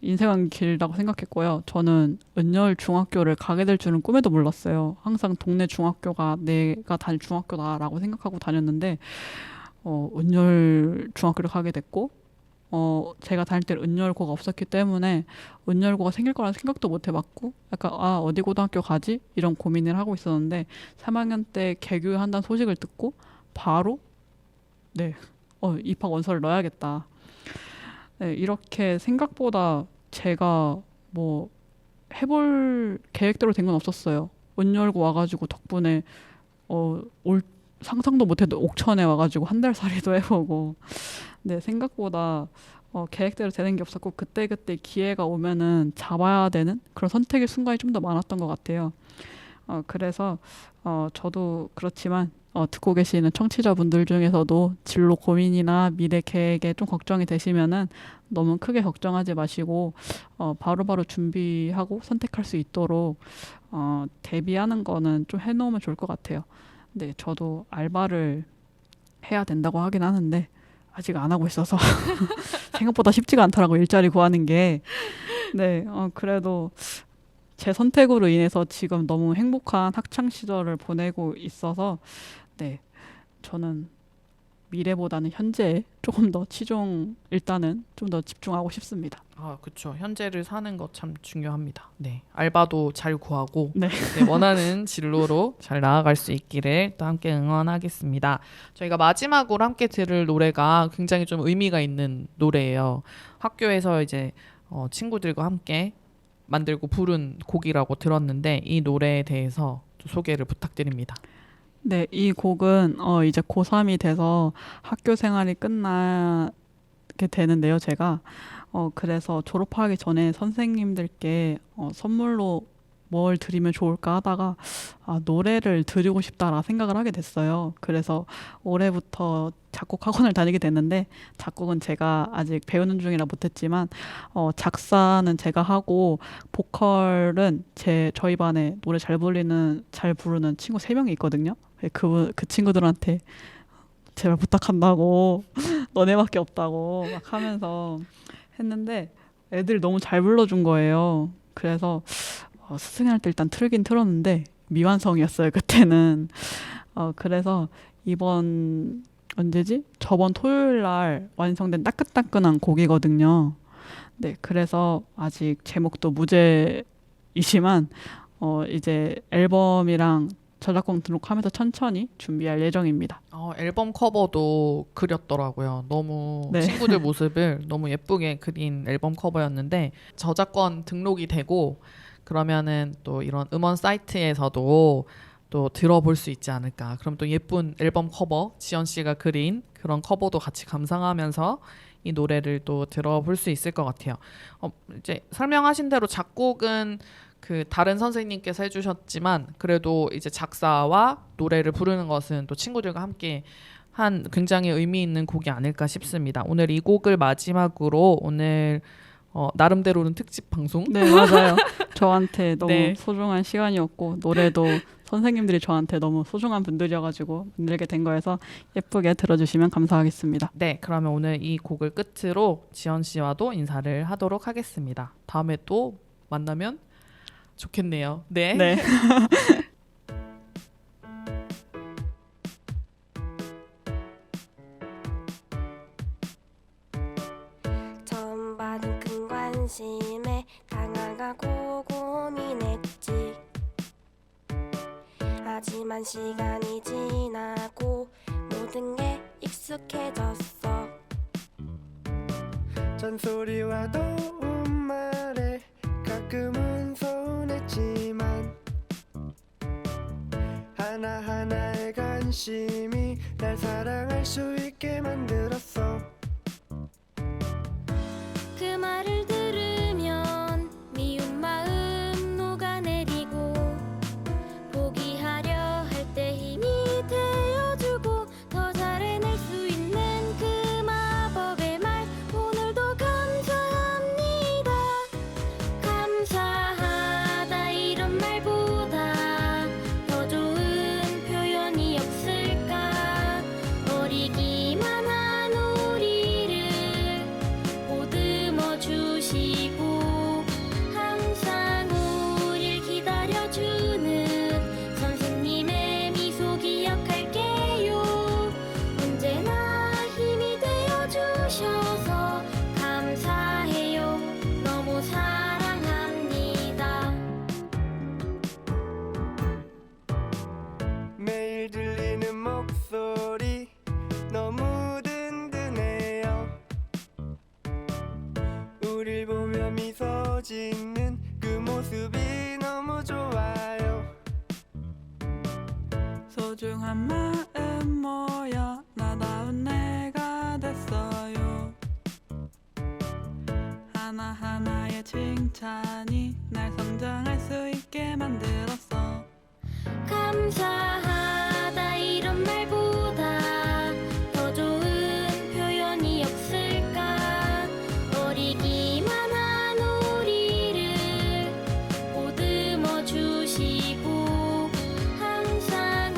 인생은 길다고 생각했고요. 저는 은열 중학교를 가게 될 줄은 꿈에도 몰랐어요. 항상 동네 중학교가 내가 다닐 중학교다라고 생각하고 다녔는데 은열 중학교를 가게 됐고 제가 다닐 때는 은열고가 없었기 때문에 은열고가 생길 거라는 생각도 못 해봤고 약간 어디 고등학교 가지? 이런 고민을 하고 있었는데 3학년 때 개교한다는 소식을 듣고 바로 네, 입학 원서를 넣어야겠다. 네, 이렇게 생각보다 제가 뭐 해볼 계획대로 된 건 없었어요. 문 열고 와가지고 덕분에 올 상상도 못했던 옥천에 와가지고 한 달 살이도 해보고 네 생각보다 계획대로 되는 게 없었고 그때그때 기회가 오면은 잡아야 되는 그런 선택의 순간이 좀 더 많았던 것 같아요. 그래서 저도 그렇지만 듣고 계시는 청취자분들 중에서도 진로 고민이나 미래 계획에 좀 걱정이 되시면은 너무 크게 걱정하지 마시고 바로바로 준비하고 선택할 수 있도록 대비하는 거는 좀 해놓으면 좋을 것 같아요. 네, 저도 알바를 해야 된다고 하긴 하는데 아직 안 하고 있어서 생각보다 쉽지가 않더라고 일자리 구하는 게. 네, 그래도 제 선택으로 인해서 지금 너무 행복한 학창 시절을 보내고 있어서 네, 저는 미래보다는 현재에 조금 더 일단은 좀 더 집중하고 싶습니다. 아, 그렇죠. 현재를 사는 것 참 중요합니다. 네, 알바도 잘 구하고 네. 네, 원하는 진로로 잘 나아갈 수 있기를 또 함께 응원하겠습니다. 저희가 마지막으로 함께 들을 노래가 굉장히 좀 의미가 있는 노래예요. 학교에서 이제 친구들과 함께 만들고 부른 곡이라고 들었는데 이 노래에 대해서 좀 소개를 부탁드립니다. 네, 이 곡은 이제 고3이 돼서 학교 생활이 끝나게 되는데요, 제가. 그래서 졸업하기 전에 선생님들께 선물로 뭘 드리면 좋을까 하다가 노래를 드리고 싶다라 생각을 하게 됐어요. 그래서 올해부터 작곡 학원을 다니게 됐는데 작곡은 제가 아직 배우는 중이라 못했지만 작사는 제가 하고 보컬은 저희 반에 노래 잘 부르는 친구 3명이 있거든요. 그 친구들한테 제발 부탁한다고 너네밖에 없다고 막 하면서 했는데 애들이 너무 잘 불러준 거예요. 그래서 스승할 때 일단 틀긴 틀었는데 미완성이었어요 그때는. 그래서 저번 토요일 날 완성된 따끈따끈한 곡이거든요. 네, 그래서 아직 제목도 무제이지만 이제 앨범이랑 저작권 등록하면서 천천히 준비할 예정입니다. 앨범 커버도 그렸더라고요. 너무 네. 친구들 모습을 너무 예쁘게 그린 앨범 커버였는데 저작권 등록이 되고 그러면은 또 이런 음원 사이트에서도 또 들어볼 수 있지 않을까. 그럼 또 예쁜 앨범 커버, 지연 씨가 그린 그런 커버도 같이 감상하면서 이 노래를 또 들어볼 수 있을 것 같아요. 이제 설명하신 대로 작곡은 그 다른 선생님께서 해주셨지만 그래도 이제 작사와 노래를 부르는 것은 또 친구들과 함께 한 굉장히 의미 있는 곡이 아닐까 싶습니다. 오늘 이 곡을 마지막으로 오늘 나름대로는 특집 방송 네, 맞아요. 저한테 너무 네. 소중한 시간이었고 노래도 선생님들이 저한테 너무 소중한 분들이어가지고 만들게 된 거여서 예쁘게 들어주시면 감사하겠습니다. 네, 그러면 오늘 이 곡을 끝으로 지연 씨와도 인사를 하도록 하겠습니다. 다음에 또 만나면 좋겠네요. 네. 네. 처음 받은 큰 관심에 당황하고 고민했지. 하지만 시간이 지나고 모든 게 익숙해졌어. 잔소리와 도움 말에 가끔은 서운했지만 하나하나의 관심이 날 사랑할 수 있게 만들었어. 그 말을 들으면 미운 마음 녹아내리고 포기하려 할 때 힘이 되어주고 더 잘해낼 수 있는 그 마법의 말 오늘도 감사합니다. 감사하다 이런 말보다 더 좋은 표현이 없을까. 어리기만 한 우리를 보듬어 주시고 항상 우릴 기다려주는 선생님의 미소 기억할게요. 언제나 힘이 되어주셔서 감사해요. 너무 사랑합니다. 매일 들리는 목소리 너무 든든해요. 우릴 보며 미소 짓는 그 모습 모습이 너무 좋아요. 소중한 마음 모여 나다운 내가 됐어요. 하나하나의 칭찬이 날 성장할 수 있게 만들었어. 감사하다 이런 말보다 더 좋은 표현이 없을까. 어리기만 한 우리를 보듬어 주시고 항상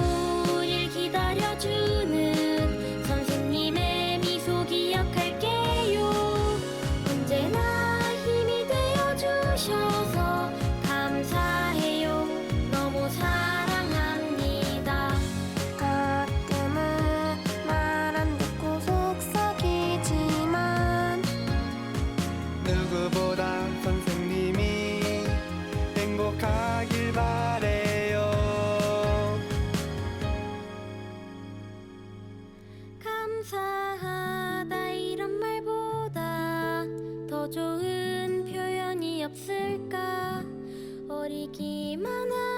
우릴 기다려주는 선생님의 미소 기억할게요. 언제나 힘이 되어주셔서 감사해요. 너무 사랑합니다. 가끔은 말 안 듣고 속삭이지만 누구보다 선생님이 행복하길 바래요. 감사하다 이런 말보다 더 좋은 표현이 없을까. 어리기만 한